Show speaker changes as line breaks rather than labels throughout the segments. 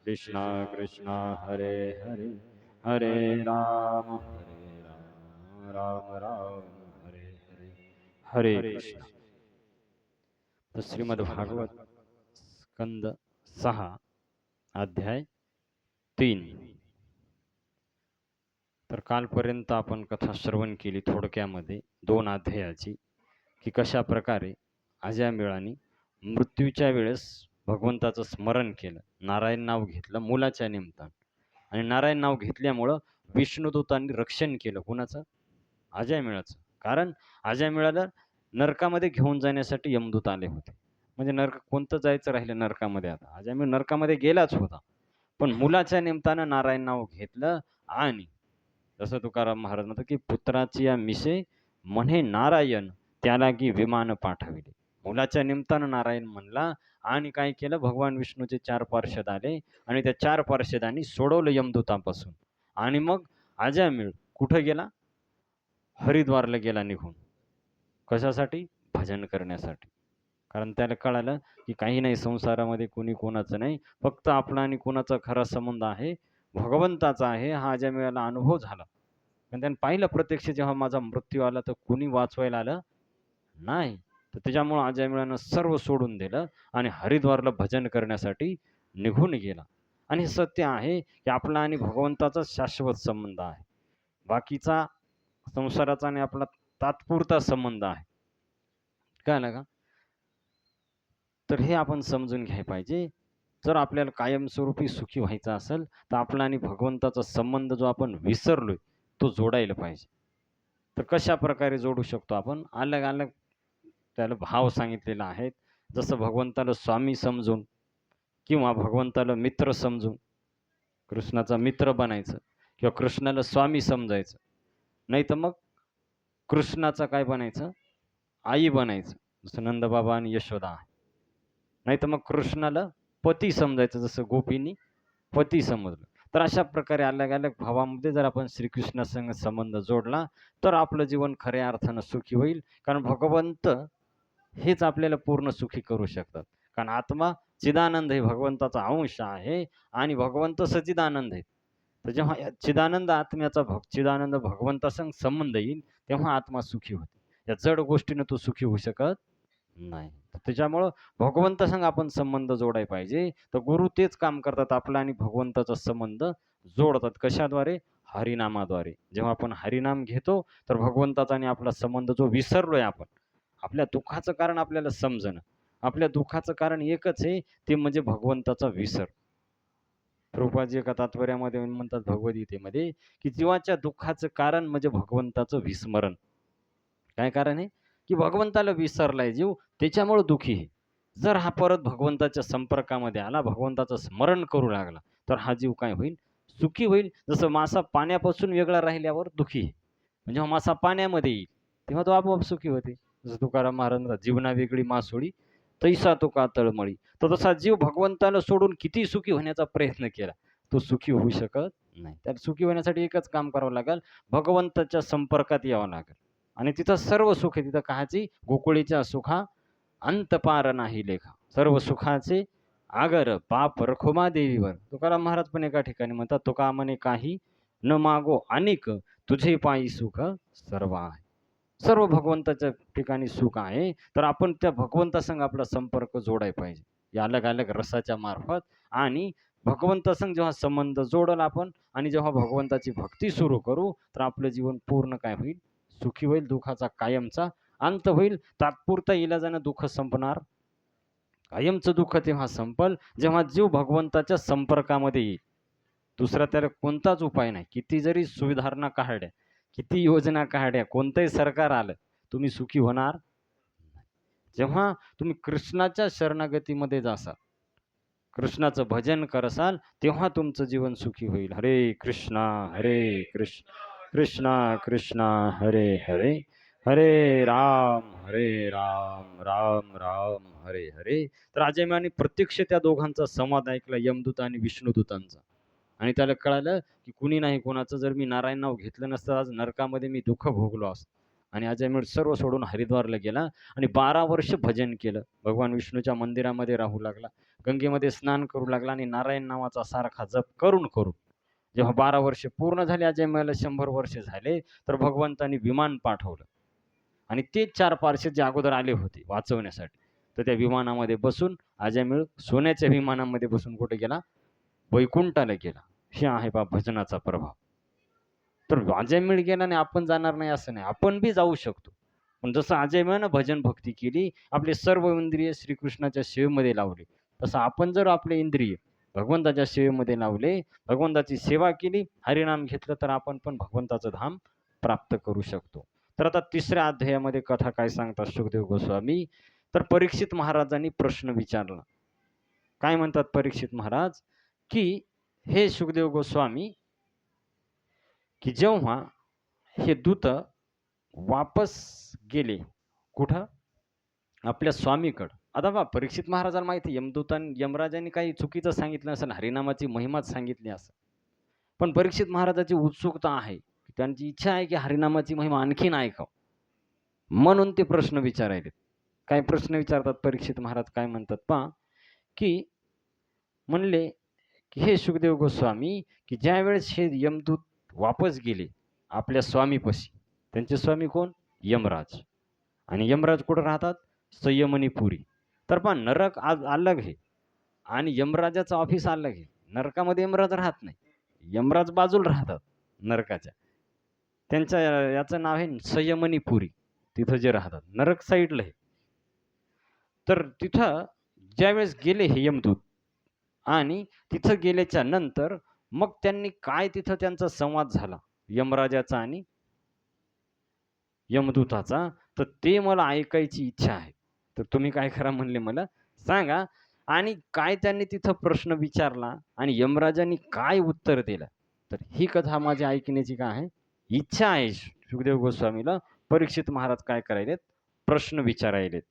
कृष्ण कृष्ण हरे हरे हरे राम राम राम हरे हरे हरे कृष्ण. तर श्रीमद भागवत स्कंद 6 अध्याय 3. तर कालपर्यंत आपण कथा श्रवण केली थोडक्यामध्ये 2 अध्यायाची, की कशा प्रकारे अजामिळाने मृत्यूच्या वेळेस भगवंताचं स्मरण केलं, नारायण नाव घेतलं मुलाच्या निमित्तानं. आणि नारायण नाव घेतल्यामुळं विष्णुदूतांनी रक्षण केलं. कुणाचं? अजामिळाचं. कारण अजामिळाला नरकामध्ये घेऊन जाण्यासाठी यमदूत आले होते. म्हणजे नरक कोणतं जायचं राहिलं नरकामध्ये आता? अजामिळ नरकामध्ये गेलाच होता. पण मुलाच्या निमित्तानं नारायण नाव घेतलं. आणि जसं तुकाराम महाराज म्हणतात, की पुत्राची या मिसे म्हणे नारायण, त्याला की विमान पाठविले. मुलाच्या निमित्तानं नारायण म्हणला. आणि काय केलं, भगवान विष्णूचे 4 पार्षद आले आणि त्या 4 पार्षदांनी सोडवलं यमदूतापासून. आणि मग अजामिळ कुठं गेला? हरिद्वारला गेला निघून. कशासाठी? भजन करण्यासाठी. कारण त्याला कळालं, की काही नाही संसारामध्ये कोणी कोणाचं नाही. फक्त आपला आणि कोणाचा खरा संबंध आहे, भगवंताचा आहे. हा अजामिळाला अनुभव झाला. पण त्यानं पाहिलं प्रत्यक्ष जेव्हा माझा मृत्यू आला, तर कुणी वाचवायला आलं नाही. तर त्याच्यामुळं अजामिळानं सर्व सोडून दिलं आणि हरिद्वारला भजन करण्यासाठी निघून गेला. आणि हे सत्य आहे, की आपला आणि भगवंताचा शाश्वत संबंध आहे. बाकीचा संसाराचा आणि आपला तात्पुरता संबंध आहे. कळलं का? तर हे आपण समजून घ्यायला पाहिजे. जर आपल्याला कायमस्वरूपी सुखी व्हायचं असेल, तर आपला आणि भगवंताचा संबंध जो आपण विसरलोय, तो जोडायला पाहिजे. तर कशाप्रकारे जोडू शकतो आपण? अलग-अलग त्याला भाव सांगितलेला आहेत. जसं भगवंताला स्वामी समजून किंवा भगवंताला मित्र समजून कृष्णाचा मित्र बनायचं किंवा कृष्णाला स्वामी समजायचं. नाहीतर मग कृष्णाचा काय बनायचं? आई बनायचं. जसं नंदबाबा आणि यशोदा आहे. नाहीतर मग कृष्णाला पती समजायचं, जसं गोपींनी पती समजलं. तर अशा प्रकारे अलग-अलग भावामध्ये जर आपण श्रीकृष्णासंग संबंध जोडला, तर आपलं जीवन खऱ्या अर्थानं सुखी होईल. कारण भगवंत हेच आपल्याला पूर्ण सुखी करू शकतात. कारण आत्मा चिदानंद हे भगवंताचा अंश आहे आणि भगवंत सच्चिदानंद आहे. तर जेव्हा या चिदानंद आत्म्याचा चिदानंद भगवंतासंग संबंध येईल, तेव्हा आत्मा सुखी होते. या जड गोष्टीनं तो सुखी होऊ शकत नाही. तर त्याच्यामुळं भगवंतासंग आपण संबंध जोडायला पाहिजे. तर गुरु तेच काम करतात, आपला आणि भगवंताचा संबंध जोडतात. कशाद्वारे? हरिनामाद्वारे. जेव्हा आपण हरिनाम घेतो, तर भगवंताचा आणि आपला संबंध जो विसरलोय आपण, आपल्या दुःखाचं कारण आपल्याला समजेना. आपल्या दुःखाचं कारण एकच आहे, ते म्हणजे भगवंताचा विसर. प्रभुपादजी एका तात्पर्यामध्ये म्हणतात भगवद्गीतेमध्ये, की जीवाच्या दुःखाचं कारण म्हणजे भगवंताचं विस्मरण. काय कारण आहे? की भगवंताला विसरलाय जीव, त्याच्यामुळे दुःखी आहे. जर हा परत भगवंताच्या संपर्कामध्ये आला, भगवंताचं स्मरण करू लागला, तर हा जीव काय होईल? सुखी होईल. जसं मासा पाण्यापासून वेगळा राहिल्यावर दुःखी आहे. म्हणजे जेव्हा मासा पाण्यामध्ये येईल, तेव्हा तो आपोआप सुखी होते. जसं तुकाराम महाराज म्हणतात, "जीवना वेगळी मासोळी, तैसा तुका तळमळी." तर तसा जीव भगवंताला सोडून किती सुखी होण्याचा प्रयत्न केला, तो सुखी होऊ शकत नाही. त्याला सुखी होण्यासाठी एकच काम करावं लागेल, भगवंताच्या संपर्कात यावं लागेल. आणि तिथं सर्व सुख आहे. तिथं काहाची? गोकुळीच्या सुखा अंत पार नाही लेखा. सर्व सुखाचे आगर पाप रखुमा देवीवर. तुकाराम महाराज पण एका ठिकाणी म्हणतात, तुका म्हणे काही न मागो अनेक, तुझे पायी सुख सर्व आहे. सर्व भगवंताच्या ठिकाणी सुख आहे. तर आपण त्या भगवंतासंग आपला संपर्क जोडायला पाहिजे. या अलग-अलग रसाच्या मार्फत. आणि भगवंतासंग जेव्हा संबंध जोडल आपण आणि जेव्हा भगवंताची भक्ती सुरू करू, तर आपलं जीवन पूर्ण काय होईल? सुखी होईल. दुःखाचा कायमचा अंत होईल. तात्पुरता इलाजानं दुःख संपणार. कायमचं दुःख तेव्हा संपल, जेव्हा जीव भगवंताच्या संपर्कामध्ये येईल. दुसरा त्याला कोणताच उपाय नाही. किती जरी सुधारणा काढल्या, किती योजना काढल्या, कोणतंही सरकार आलं, तुम्ही सुखी होणार नाही. जेव्हा तुम्ही कृष्णाच्या शरणागतीमध्ये जासाल, कृष्णाचं भजन करसाल, तेव्हा तुमचं जीवन सुखी होईल. हरे कृष्णा, हरे कृष्ण, कृष्णा कृष्णा, हरे हरे, हरे राम, राम राम, हरे हरे. तर अजयमाने प्रत्यक्ष त्या दोघांचा संवाद ऐकला, यमदूत आणि विष्णुदूतांचा. आणि त्याला कळालं, की कुणी नाही कोणाचं, जर मी नारायण नाव घेतलं नसतं, आज नरकामध्ये मी दुःख भोगलो असतो. आणि अजयमेळ सर्व सोडून हरिद्वारला गेला आणि 12 वर्ष भजन केलं. भगवान विष्णूच्या मंदिरामध्ये राहू लागला. गंगेमध्ये स्नान करू लागला आणि नारायण नावाचा सारखा जप करून करून जेव्हा 12 वर्ष पूर्ण झाले, अजयमेळला 100 वर्ष झाले, तर भगवंतांनी विमान पाठवलं आणि तेच 4 पार्षद जे अगोदर आले होते वाचवण्यासाठी, तर त्या विमानामध्ये बसून अजयमेळ सोन्याच्या विमानामध्ये बसून कुठे गेला? वैकुंठाला गेला. हे आहे बा भजनाचा प्रभाव. तर अजयमेळ गेला आणि आपण जाणार नाही असं नाही, आपण बी जाऊ शकतो. पण जसं अजयमेळनं भजन भक्ती केली, आपले सर्व इंद्रिय श्रीकृष्णाच्या सेवेमध्ये लावले, तसं आपण जर आपले इंद्रिय भगवंताच्या सेवेमध्ये लावले, भगवंताची सेवा केली, हरिनाम घेतलं, तर आपण पण भगवंताचं धाम प्राप्त करू शकतो. तर आता 3ऱ्या अध्यायामध्ये कथा काय सांगतात सुखदेव गोस्वामी, तर परीक्षित महाराजांनी प्रश्न विचारला. काय म्हणतात परीक्षित महाराज, की हे सुखदेव गोस्वामी, की जेव्हा हे दूत वापस गेले कुठं? आपल्या स्वामीकडं. आता पहा, परीक्षित महाराजाला माहिती आहे यमराजांनी काही चुकीचं सांगितलं नसेल, हरिनामाची महिमाच सांगितली असेल. पण परीक्षित महाराजाची उत्सुकता आहे, त्यांची इच्छा आहे की हरिनामाची महिमा आणखीन ऐकावं. म्हणून ते प्रश्न विचारायलेत. काय प्रश्न विचारतात परीक्षित महाराज, काय म्हणतात पहा, की म्हणले, की हे सुखदेव गोस्वामी, की ज्यावेळेस हे यमदूत वापस गेले आपल्या स्वामीपाशी, त्यांचे स्वामी कोण? यमराज. आणि यमराज कुठं राहतात? संयमनीपुरी. तर पहा, नरक आज अलग आहे आणि यमराजाचं ऑफिस अलग आहे. नरकामध्ये यमराज राहत नाही, यमराज बाजूला राहतात नरकाच्या. त्यांच्या याचं नाव आहे संयमनीपुरी. तिथं जे राहतात नरक साईडला आहे. तर तिथं ज्यावेळेस गेले हे यमदूत आणि तिथं गेल्याच्या नंतर मग त्यांनी काय तिथं त्यांचा संवाद झाला यमराजाचा आणि यमदूताचा, तर ते मला ऐकायची इच्छा आहे. तर तुम्ही काय करा म्हणले, मला सांगा. आणि काय त्यांनी तिथं प्रश्न विचारला आणि यमराजांनी काय उत्तर दिलं, तर ही कथा माझी ऐकण्याची काय आहे, इच्छा आहे. सुखदेव गोस्वामीला परीक्षित महाराज काय करायलेत? प्रश्न विचारायलेत.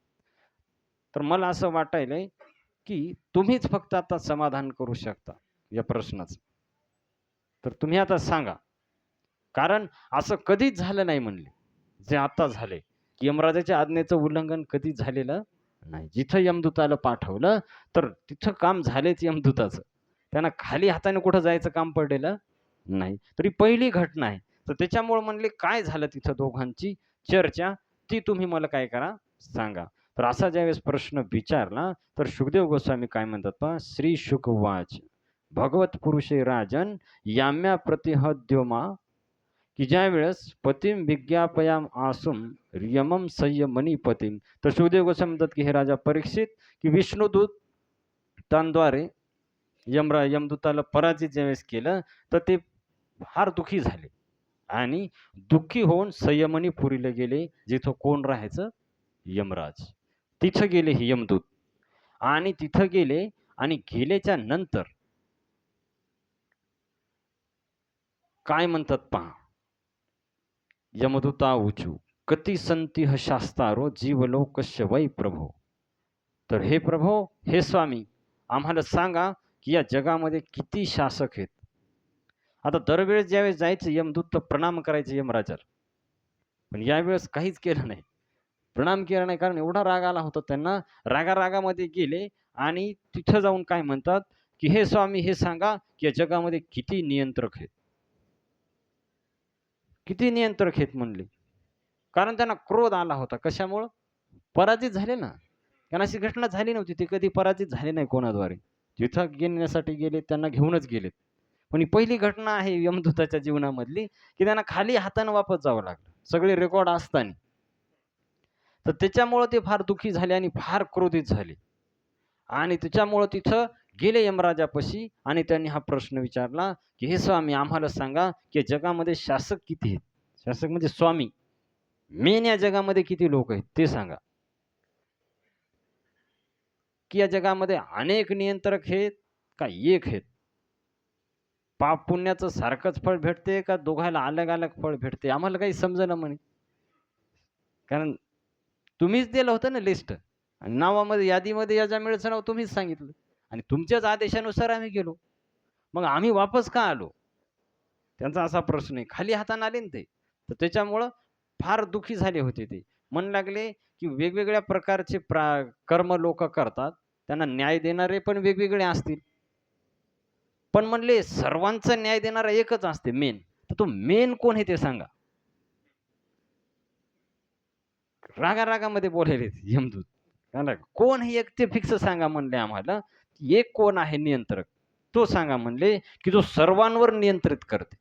तर मला असं वाटायलंय की तुम्हीच फक्त आता समाधान करू शकता या प्रश्नाचं. तर तुम्ही आता सांगा, कारण असं कधीच झालं नाही म्हणले जे आता झाले, की यमराजाच्या आज्ञेचं उल्लंघन कधीच झालेलं नाही. जिथं यमदूताला पाठवलं तर तिथं काम झालेच यमदूताचं. त्यांना खाली हाताने कुठं जायचं काम पडलेलं नाही. तरी पहिली घटना आहे. तर त्याच्यामुळे म्हणले काय झालं तिथं दोघांची चर्चा, ती तुम्ही मला काय करा, सांगा. तर असा ज्यावेळेस प्रश्न विचारला, तर सुखदेव गोस्वामी काय म्हणतात पहा, श्री शुक उवाच भगवत पुरुषे राजन याम्या प्रतिहद्योमा, की ज्यावेळेस पतिम विज्ञापयाम आसुम यमम संयमनी पतिम. तर सुखदेव गोस्वामी म्हणतात की हे राजा परीक्षित, की विष्णुदूत तांद्वारे यमदूताला पराजित ज्यावेळेस केलं, तर ते फार दुःखी झाले आणि दुःखी होऊन संयमनी पुरीला गेले, जिथं कोण राहायचं? यमराज. तिथं गेले हे यमदूत आणि तिथं गेले आणि गेल्याच्या नंतर काय म्हणतात पहा, यमदूता ऊचू कती संतिह शास्तारो जीवलोकस्य वै प्रभो. तर हे प्रभो, हे स्वामी, आम्हाला सांगा की या जगामध्ये किती शासक आहेत. आता दरवेळेस ज्यावेळेस जायचं यमदूत तर प्रणाम करायचे यमराजाला, पण यावेळेस काहीच केलं नाही, प्रणाम केला नाही. कारण एवढा राग आला होता त्यांना. रागारागामध्ये गेले आणि तिथं जाऊन काय म्हणतात, की हे स्वामी, हे सांगा की या जगामध्ये किती नियंत्रक आहेत, किती नियंत्रक आहेत म्हणले. कारण त्यांना क्रोध आला होता. कशामुळं? पराजित झाले ना. कारण अशी घटना झाली नव्हती, ते कधी पराजित झाले नाही कोणाद्वारे. जिथं घेण्यासाठी गेले त्यांना घेऊनच गेलेत. पण ही पहिली घटना आहे यमदूताच्या जीवनामधली, की त्यांना खाली हाताने वापस जावं लागलं, सगळे रेकॉर्ड असताना. तर त्याच्यामुळं ते फार दुःखी झाले आणि फार क्रोधित झाले आणि त्याच्यामुळं तिथं गेले यमराजापाशी आणि त्यांनी हा प्रश्न विचारला, की हे स्वामी, आम्हाला सांगा की जगामध्ये शासक किती आहेत? शासक म्हणजे स्वामी, मेन या जगामध्ये किती लोक आहेत ते सांगा. की या जगामध्ये अनेक नियंत्रक आहेत का एक आहेत? पाप पुण्याचं सारखंच फळ भेटते का दोघायला अलग अलग फळ भेटते? आम्हाला काही समजेना म्हणे. कारण तुम्हीच दिलं होतं ना लिस्ट आणि नावामध्ये यादीमध्ये यजामेळचं नाव तुम्हीच सांगितलं आणि तुमच्याच आदेशानुसार आम्ही गेलो. मग आम्ही वापस का आलो? त्यांचा असा प्रश्न आहे. खाली हाताने आले ना ते. तर त्याच्यामुळं फार दुःखी झाले होते ते. म्हणू लागले, की वेगवेगळ्या प्रकारचे कर्म लोकं करतात. त्यांना न्याय देणारे पण वेगवेगळे असतील. पण म्हणले सर्वांचा न्याय देणारा एकच असते मेन. तर तो मेन कोण आहे ते सांगा. रागा-रागामध्ये बोलायले यमदूत. हां कोण हे एक ते फिक्स सांगा म्हणले आम्हाला. एक कोण आहे नियंत्रक? तो सांगा म्हणले, की जो सर्वांवर नियंत्रित करते.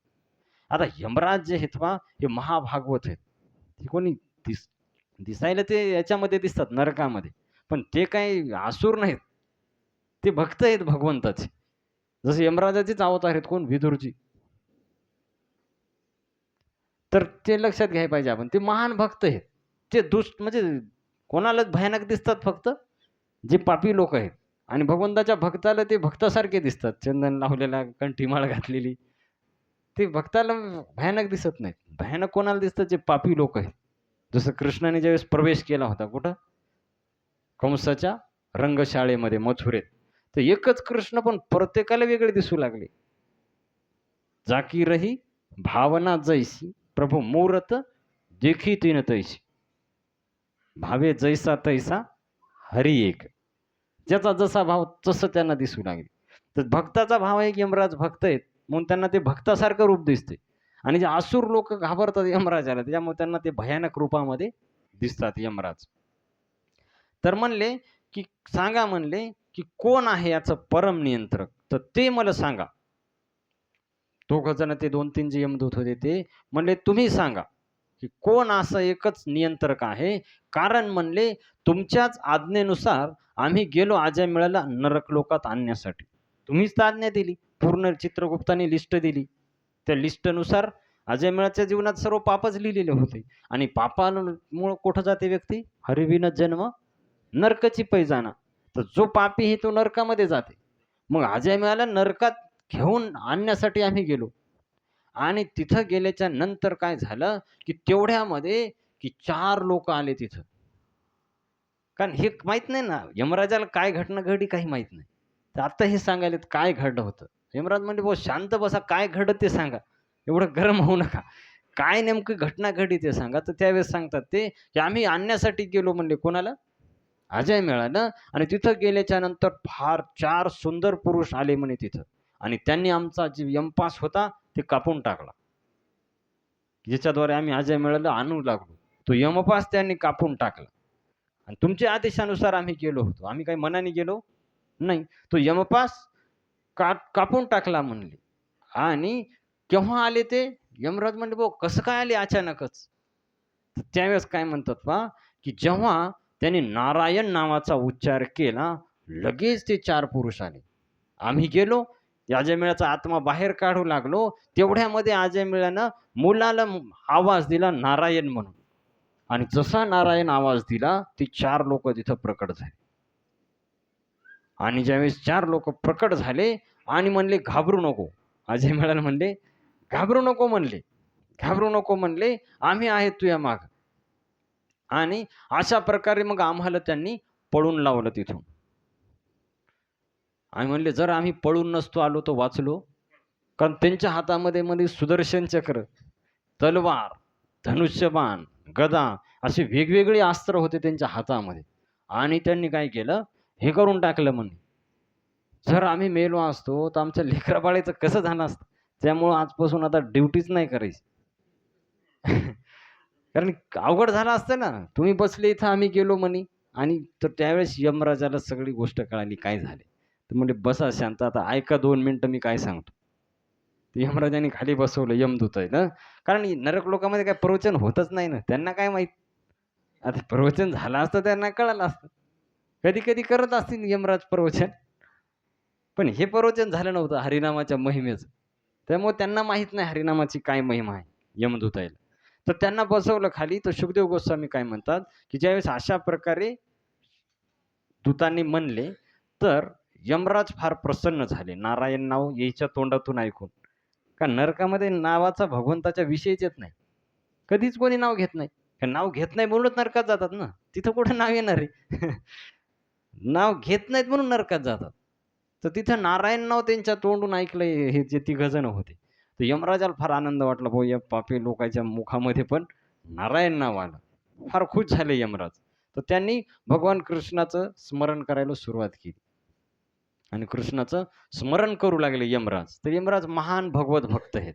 आता यमराज जे आहेत पहा, हे महाभागवत आहेत. ते कोणी दिस दिसायला ते याच्यामध्ये दिसतात नरकामध्ये. पण ते काही असुर नाहीत. ते भक्त आहेत भगवंताचे. जसे यमराजाचेच अवतार आहेत कोण? विदुरजी. तर ते लक्षात घ्यायला पाहिजे आपण. ते महान भक्त आहेत. ते म्हणजे कोणालाच भयानक दिसतात फक्त जे पापी लोक आहेत आणि भगवंताच्या भक्ताला ते भक्तासारखे दिसतात. चंदन लावलेला, कंठीमाळ घातलेली. ते भक्ताला भयानक दिसत नाहीत. भयानक कोणाला दिसतं? जे पापी लोक आहेत. जसं कृष्णाने ज्यावेळेस प्रवेश केला होता कुठं? कंसाच्या रंगशाळेमध्ये मथुरेत. तर एकच कृष्ण पण प्रत्येकाला वेगळे दिसू लागले. जाकी रही भावना जैसी प्रभू मूरत देखी तीन तैसी. भावे जैसा तैसा हरी एक. ज्याचा जसा भाव तसं त्यांना दिसू लागले. तर भक्ताचा भाव आहे की यमराज भक्त आहेत म्हणून त्यांना ते भक्तासारखं रूप दिसते आणि जे असुर लोक घाबरतात यमराजाला त्याच्यामुळे त्यांना ते भयानक रूपामध्ये दिसतात यमराज. तर म्हणले की सांगा म्हणले की कोण आहे याचं परम नियंत्रक? तर ते मला सांगा. दोघं जण ते 2-3 जे यमदूत होते ते म्हणले तुम्ही सांगा की कोण असं एकच नियंत्रक आहे? कारण म्हणले तुमच्याच आज्ञेनुसार आम्ही गेलो अजयमेळाला नरक लोकात आणण्यासाठी. तुम्हीच तर आज्ञा दिली. पूर्ण चित्रगुप्ताने लिस्ट दिली. त्या लिस्टनुसार अजयमेळाच्या जीवनात सर्व पापच लिहिलेले होते आणि पापामुळे कुठं जाते व्यक्ती? हरिविन जन्म नरकाची पैजाणा. तर जो पापी आहे तो नरकामध्ये जाते. मग अजयमेळाला नरकात घेऊन आणण्यासाठी आम्ही गेलो. आणि तिथं गेल्याच्या नंतर काय झालं, की तेवढ्यामध्ये की 4 लोकं आले तिथं. कारण हे माहीत नाही ना, यमराजाला काय घटना घडली काही माहीत नाही. तर आता हे सांगायलेत काय घडलं होतं. यमराज म्हणले, "बुवा शांत बसा, काय घडलं ते सांगा. एवढं गरम होऊ नका. काय नेमकी घटना घडली ते सांगा." तर त्यावेळेस सांगतात ते, की "आम्ही आणण्यासाठी गेलो" म्हणले. कोणाला? अजय मिळालं आणि तिथं गेल्याच्या नंतर फार 4 सुंदर पुरुष आले म्हणे तिथं आणि त्यांनी आमचा जे यमपास होता ते कापून टाकला. ज्याच्याद्वारे आम्ही अजय मिळालं आणू लागलो. तो यमपास त्यांनी कापून टाकला आणि तुमच्या आदेशानुसार आम्ही गेलो होतो. आम्ही काही मनाने गेलो नाही. तो यमपास कापून टाकला म्हणले आणि केव्हा आले ते? यमराज म्हणले, "भाऊ कसं काय आले अचानकच?" तर त्यावेळेस काय म्हणतात पहा, की जेव्हा त्याने नारायण नावाचा उच्चार केला, लगेच ते 4 पुरुष आले. आम्ही गेलो, अजयमेळाचा आत्मा बाहेर काढू लागलो, तेवढ्यामध्ये अजयमेळानं मुलाला आवाज दिला नारायण म्हणून आणि जसा नारायण आवाज दिला, ती 4 लोकं तिथं प्रकट झाली. आणि ज्यावेळेस 4 लोकं प्रकट झाले आणि म्हणले, "घाबरू नको." अजयमेळानं म्हणले, "घाबरू नको" म्हणले. "घाबरू नको" म्हणले, "आम्ही आहे तुझ्या मागं." आणि अशा प्रकारे मग आम्हाला त्यांनी पळून लावलं तिथून. आणि म्हणले जर आम्ही पळून नसतो आलो तर वाचलो. कारण त्यांच्या हातामध्ये मध्ये सुदर्शन चक्र, तलवार, धनुष्यबाण, गदा असे वेगवेगळे अस्त्र होते त्यांच्या हातामध्ये. आणि त्यांनी काय केलं, हे करून टाकलं म्हणे. जर आम्ही मेलो असतो तर आमच्या लेकराबाळीचं कसं झालं असतं. त्यामुळं आजपासून आता ड्युटीच नाही करायची. कारण अवघड झालं असतं ना. तुम्ही बसले इथं आम्ही गेलो म्हणे आणि तर त्यावेळेस यमराजाला सगळी गोष्ट कळाली काय झाले. तर म्हणजे बसा शांत आता ऐका 2 मिनिटं मी काय सांगतो. तर यमराजाने खाली बसवलं यमदूत आहे ना. कारण नरक लोकामध्ये काही प्रवचन होतच नाही ना. त्यांना काय माहीत. आता प्रवचन झालं असतं त्यांना कळालं असतं. कधी-कधी करत असतील यमराज प्रवचन. पण हे प्रवचन झालं नव्हतं हरिनामाच्या महिमेचं. त्यामुळे त्यांना माहीत नाही हरिनामाची काय महिमा आहे यमदूताईला. तर त्यांना बसवलं खाली. तर शुकदेव गोस्वामी काय म्हणतात, की ज्यावेळेस अशा प्रकारे दूतांनी म्हणले, तर यमराज फार प्रसन्न झाले. नारायण नाव याच्या तोंडातून ऐकून. कारण नरकामध्ये नावाचा भगवंताच्या विषयीच येत नाही. कधीच कोणी नाव घेत नाही. कारण नाव घेत नाही म्हणूनच नरकात जातात ना. तिथं कुठे नाव येणार आहे? नाव घेत नाहीत म्हणून नरकात जातात. तर तिथं नारायण नाव त्यांच्या तोंडून ऐकलंय हे जे तिघजण होते. तर यमराजाला फार आनंद वाटला भाऊ या पापी लोकांच्या मुखामध्ये पण नारायण नाव आलं. फार खुश झाले यमराज. तर त्यांनी भगवान कृष्णाचं स्मरण करायला सुरुवात केली आणि कृष्णाचं स्मरण करू लागले यमराज. तर यमराज महान भगवत भक्त आहेत.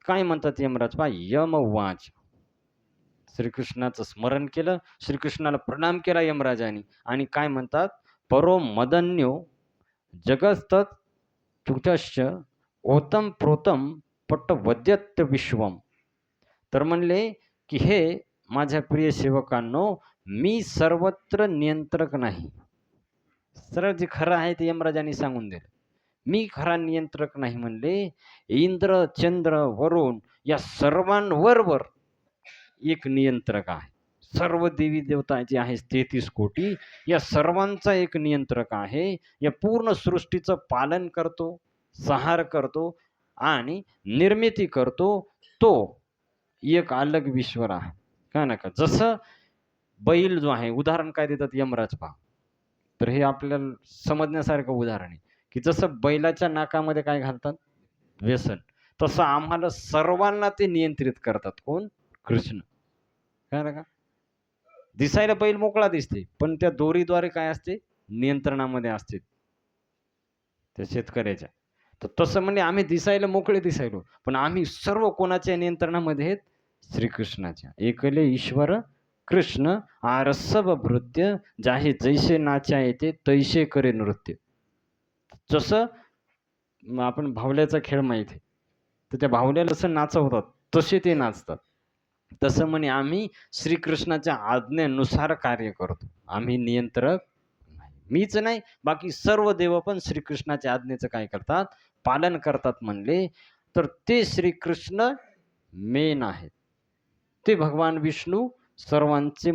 काय म्हणतात यमराज पहा, यम उवाच, श्रीकृष्णाचं स्मरण केलं, श्रीकृष्णाला प्रणाम केला यमराजाने आणि काय म्हणतात, परो मदन्यो जगस्तत तुटश्च ओतम प्रोतम पट्टवद्यत्त विश्वम. तर म्हणले की हे माझ्या प्रिय सेवकांनो, मी सर्वत्र नियंत्रक नाही. सरळ जे खरं आहे ते यमराजांनी सांगून दिलं. मी खरा नियंत्रक नाही म्हणले. इंद्र, चंद्र, वरुण या सर्वांवर एक नियंत्रक आहे. सर्व देवी देवता जे आहेत 33 कोटी, या सर्वांचा एक नियंत्रक आहे. या पूर्ण सृष्टीचं पालन करतो, संहार करतो आणि निर्मिती करतो. तो एक अलग ईश्वर आहे. काय ना का, जसं बैल जो आहे, उदाहरण काय देतात यमराज पहा. तर हे आपल्याला समजण्यासारखं उदाहरण आहे, की जसं बैलाच्या नाकामध्ये काय घालतात, व्यसन, तसं आम्हाला सर्वांना ते नियंत्रित करतात. कोण? कृष्ण. काय ना का, दिसायला बैल मोकळा दिसते, पण त्या दोरीद्वारे काय असते, नियंत्रणामध्ये असते त्या शेतकऱ्याच्या. तर तसं म्हणजे आम्ही दिसायला मोकळे दिसायलो, पण आम्ही सर्व कोणाच्या नियंत्रणामध्ये आहेत? श्रीकृष्णाच्या. एकले ईश्वर कृष्ण आरसव भृत्य, जाहे जैसे नाचा येते तैसे करे नृत्य. जसं आपण भावल्याचा खेळ माहिती आहे, तर त्या भावल्याला जसं नाचवतात तसे ते नाचतात. तसं म्हणे आम्ही श्रीकृष्णाच्या आज्ञेनुसार कार्य करतो. आम्ही नियंत्रक नाही. मीच नाही, बाकी सर्व देव पण श्रीकृष्णाच्या आज्ञेचं काय करतात? पालन करतात म्हणले. तर ते श्रीकृष्ण मेन आहेत. ते भगवान विष्णू सर्वांचे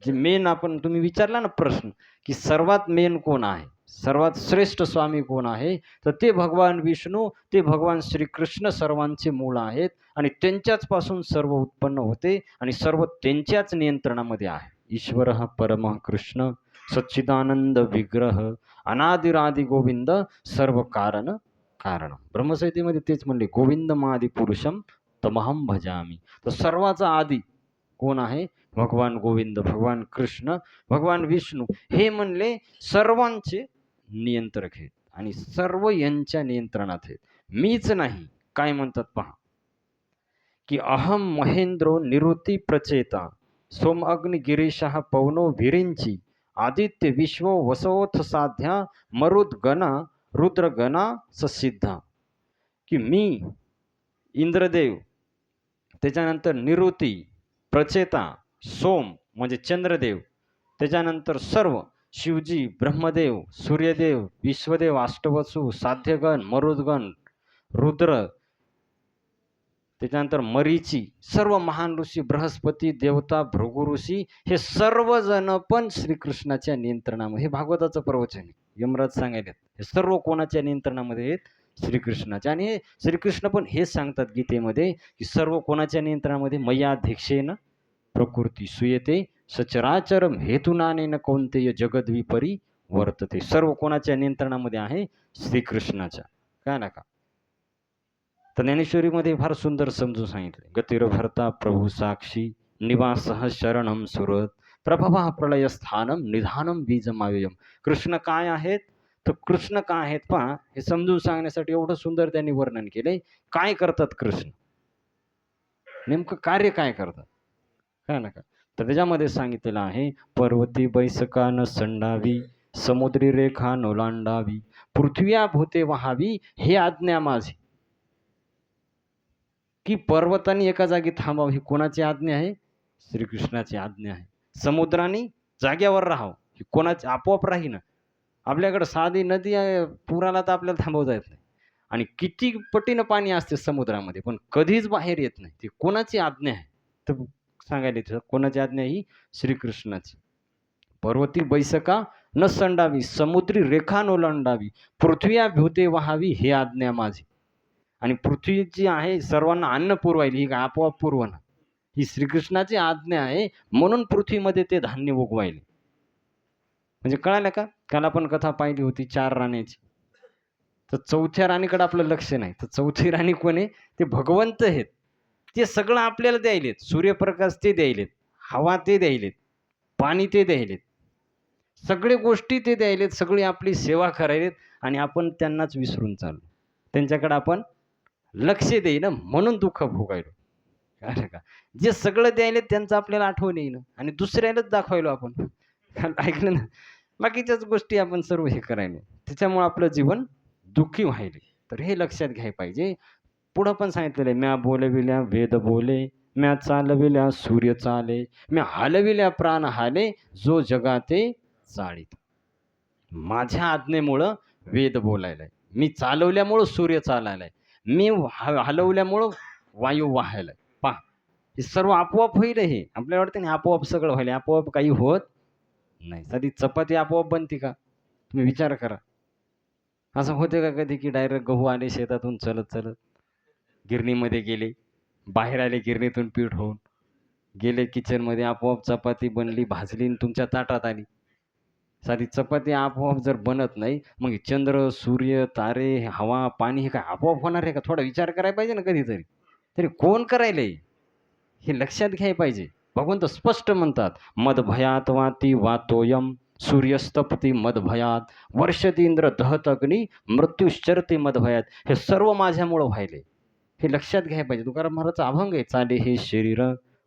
जे मेन, आपण तुम्ही विचारला ना प्रश्न, की सर्वात मेन कोण आहे? सर्वात श्रेष्ठ स्वामी कोण आहे? तर ते भगवान विष्णू, ते भगवान श्रीकृष्ण सर्वांचे मूळ आहेत आणि त्यांच्याच पासून सर्व उत्पन्न होते आणि सर्व त्यांच्याच नियंत्रणामध्ये आहे. ईश्वर परम कृष्ण सच्चिदानंद विग्रह अनादिरादि गोविंद सर्व कारण कारण. ब्रह्मसंहितेमध्ये तेच म्हणले, गोविंदमादि पुरुषम तमहम भजामी. तर सर्वाचा आदी कोण आहे? भगवान गोविंद, भगवान कृष्ण, भगवान विष्णू. हे म्हणले सर्वांचे नियंत्रक आहेत आणि सर्व यांच्या नियंत्रणात आहेत. मीच नाही. काय म्हणतात पहा, की अहम महेंद्रो निरुती प्रचेता सोम अग्नि गिरीशः पवनो विरिंची आदित्य विश्व वसोथ साध्या मरुद्गणा रुद्रगणा ससिद्धा. की मी इंद्रदेव, त्याच्यानंतर निरुती, प्रचेता, सोम म्हणजे चंद्रदेव, त्याच्यानंतर सर्व शिवजी, ब्रह्मदेव, सूर्यदेव, विश्वदेव, अष्टवसू, साध्यगण, मरुदगण, रुद्र, त्याच्यानंतर मरीची, सर्व महान ऋषी, बृहस्पती, देवता, भृगु ऋषी, हे सर्वजण पण श्रीकृष्णाच्या नियंत्रणामध्ये. हे भागवताचं प्रवचन आहे. यमराज सांगायला हे सर्व कोणाच्या नियंत्रणामध्ये आहेत? श्रीकृष्णाच्या. आणि श्रीकृष्ण पण हेच सांगतात गीतेमध्ये, की सर्व कोणाच्या नियंत्रणामध्ये? मयाध्यक्षेन प्रकृती सुयेते सचराचरम हेतुनानेन कौंतेय जगद्विपरी वर्तते. सर्व कोणाच्या नियंत्रणामध्ये आहे? श्रीकृष्णाच्या. काय ना का, तर ज्ञानेश्वरीमध्ये फार सुंदर समजून सांगितले. गतिर्भर्ता प्रभू साक्षी निवासः शरणम सुरत प्रभवा प्रलय स्थानम निधानम बीजमाव्ययम. कृष्ण काय आहेत? तर कृष्ण काय आहेत पहा, हे समजून सांगण्यासाठी एवढं सुंदर त्यांनी वर्णन केले. काय करतात कृष्ण, नेमकं कार्य काय करतात, काय नका. तर त्याच्यामध्ये सांगितलेलं आहे, पर्वती बैसका न संडावी समुद्री रेखा नोलांडावी पृथ्व्या भूते वहावी हे आज्ञा माझी. की पर्वतांनी एका जागी थांबावं ही कोणाची आज्ञा आहे? श्रीकृष्णाची आज्ञा आहे. समुद्राने जाग्यावर राहावं ही कोणाची? आपोआप राहीन. आपल्याकडे साधी नदी आहे, पुराला तर आपल्याला थांबवता येत नाही. आणि किती पटीनं पाणी असते समुद्रामध्ये, पण कधीच बाहेर येत नाही. ती कोणाची आज्ञा आहे? तर सांगायला येतं, कोणाची आज्ञा ही? श्रीकृष्णाची. पर्वती बैसका न संडावी समुद्री रेखा नोलांडावी पृथ्व्या भूते वहावी हे आज्ञा माझी. आणि पृथ्वी जी आहे सर्वांना अन्न पुरवायली, ही आपोआप पुरवणं ही श्रीकृष्णाची आज्ञा आहे. म्हणून पृथ्वीमध्ये ते धान्य उगवायले. म्हणजे कळालं का? काल आपण कथा पाहिली होती 4 राण्यांची. तर चौथ्या राणीकडे आपलं लक्ष नाही. तर चौथी राणी कोण आहे? ते भगवंत आहेत. ते सगळं आपल्याला द्यायलेत. सूर्यप्रकाश ते द्यायलेत, हवा ते द्यायलेत, पाणी ते द्यायलेत, सगळे गोष्टी ते द्यायलेत, सगळी आपली सेवा करायलेत आणि आपण त्यांनाच विसरून चाललो. त्यांच्याकडे आपण लक्ष देईना म्हणून दुःख भोगायलो. अरे का? जे सगळं द्यायलेत त्यांचं आपल्याला आठवण येईना आणि दुसऱ्यालाच दाखवायलो आपण. ऐकलं ना? बाकीच्याच गोष्टी आपण सर्व हे करायलो. त्याच्यामुळे आपलं जीवन दुःखी व्हायले. तर हे लक्षात घ्यायला पाहिजे. पुढं पण सांगितलेलं आहे, म्या बोलविल्या वेद बोले, म्या चालविल्या सूर्य चाले, म्या हलविल्या प्राण हाले, जो जगाते चाळीत. माझ्या आज्ञेमुळं वेद बोलायलाय, मी चालवल्यामुळं सूर्य चालायलाय, मी हलवल्यामुळं वायू वाहायलाय. पहा, हे सर्व आपोआप होईल. हे आपल्याला वाटतं ना आपोआप सगळं व्हायला, आपोआप काही होत नाही. साधी चपाती आपोआप बनते का? तुम्ही विचार करा. असं होते का कधी की डायरेक्ट गहू आले शेतातून चलत चलत गिरणीमध्ये गेले, बाहेर आले गिरणीतून पीठ होऊन, गेले किचनमध्ये, आपोआप चपाती बनली, भाजली आणि तुमच्या ताटात आली. साधी चपाती आपोआप जर बनत नाही, मग हे चंद्र, सूर्य, तारे, हवा, पाणी हे काय आपोआप होणार आहे का? थोडा विचार करायला पाहिजे ना कधीतरी. तरी कोण करायलंय? हे लक्षात घ्यायला पाहिजे. भगवंत स्पष्ट म्हणतात, "मदभयात वाती वातोयम, सूर्यस्तपती मदभयात, वर्षती इंद्र दहत अग्नी, मृत्यूश्चरते मदभयात." हे सर्व माझ्यामुळं व्हायले. हे लक्षात घ्यायला पाहिजे. तुकाराम महाराजचा अभंग आहे, "चाले हे शरीर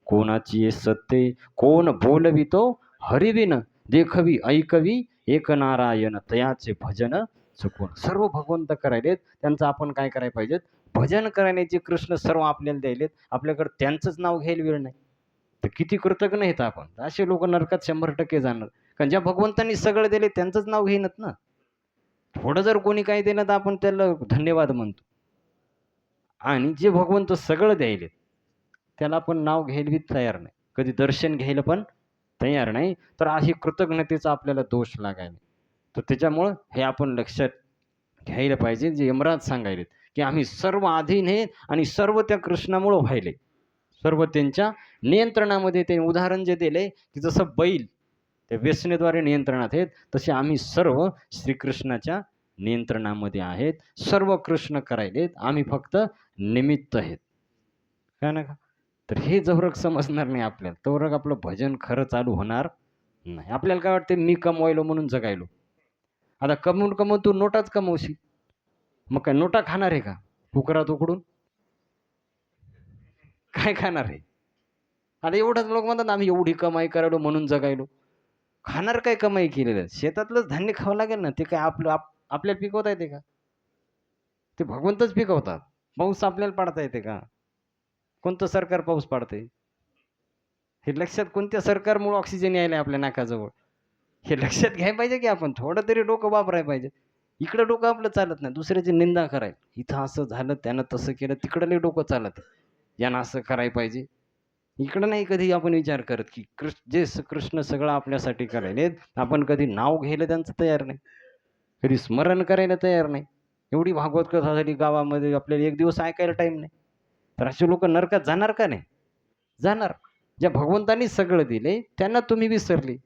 कोणाची ये सत्ते, कोण बोलवितो हरिविन, देखवी ऐकवी एक नारायण, तयाचे भजन चुकून." सर्व भगवंत करायलेत, त्यांचं आपण काय करायला पाहिजे? भजन करण्याचे कृष्ण सर्व आपल्याला द्यायलेत. आपल्याकडे त्यांचंच नाव घ्यायला वेळ नाही. तर किती कृतज्ञ आहेत आपण. असे लोक नरकात 100% जाणार. कारण ज्या भगवंतांनी सगळं दिले त्यांचंच नाव घेईनात ना. थोडं जर कोणी काही दिलं तर आपण त्याला धन्यवाद म्हणतो. आणि जे भगवंत सगळं द्यायलेत त्याला आपण नाव घ्यायला बी तयार नाही. कधी दर्शन घ्यायला पण तयार नाही. तर अशी कृतज्ञतेचा आपल्याला दोष लागायला. तर त्याच्यामुळं हे आपण लक्षात घ्यायला पाहिजे. जे यमराज सांगायलेत की आम्ही सर्व अधीन आहेत आणि सर्व त्या कृष्णामुळं व्हायले. सर्व त्यांच्या नियंत्रणामध्ये. ते उदाहरण जे दिले की जसं बैल त्या व्यसनेद्वारे नियंत्रणात आहेत, तसे आम्ही सर्व श्रीकृष्णाच्या नियंत्रणामध्ये आहेत. सर्व कृष्ण करायलेत, आम्ही फक्त निमित्त आहेत. काय ना का? तर हे जोवरक समजणार नाही आपल्याला, तोवरक आपलं भजन खरं चालू होणार नाही. आपल्याला काय वाटते, मी कमवायलो म्हणून जगायलो. आता कमवून कमवून तू नोटाच कमवशील. मग काय नोटा खाणार आहे का कुकरात उकडून? काय खाणार आहे? आता एवढंच लोक म्हणतात आम्ही एवढी कमाई करायलो म्हणून जगायलो. खाणार काय कमाई केलेलं? शेतातलंच धान्य खावं लागेल ना. ते काय आपल्याला पिकवता येते का? ते भगवंतच पिकवतात. पाऊस आपल्याला पाडता येते का? कोणतं सरकार पाऊस पाडते? हे लक्षात, कोणत्या सरकारमुळे ऑक्सिजन यायला आपल्या नाकाजवळ? हे लक्षात घ्यायला पाहिजे की आपण थोडं तरी डोकं वापरायला पाहिजे. इकडं डोकं आपलं चालत नाही, दुसऱ्याची निंदा करायला. इथं असं झालं, त्यानं तसं केलं, तिकडं लय डोकं चालत. यानं असं करायला पाहिजे. इकडं नाही कधी आपण विचार करत की कृष्ण सगळं आपल्यासाठी करायलेत, आपण कधी नाव घ्यायला त्यांचं तयार नाही, कधी स्मरण करायला तयार नाही. एवढी भागवत कथा झाली गावामध्ये, आपल्याला एक दिवस ऐकायला टाइम नाही. तर असे लोक नरकात जाणार का नाही? जाणार. ज्या भगवंतांनी सगळं दिले त्यांना तुम्ही विसरले.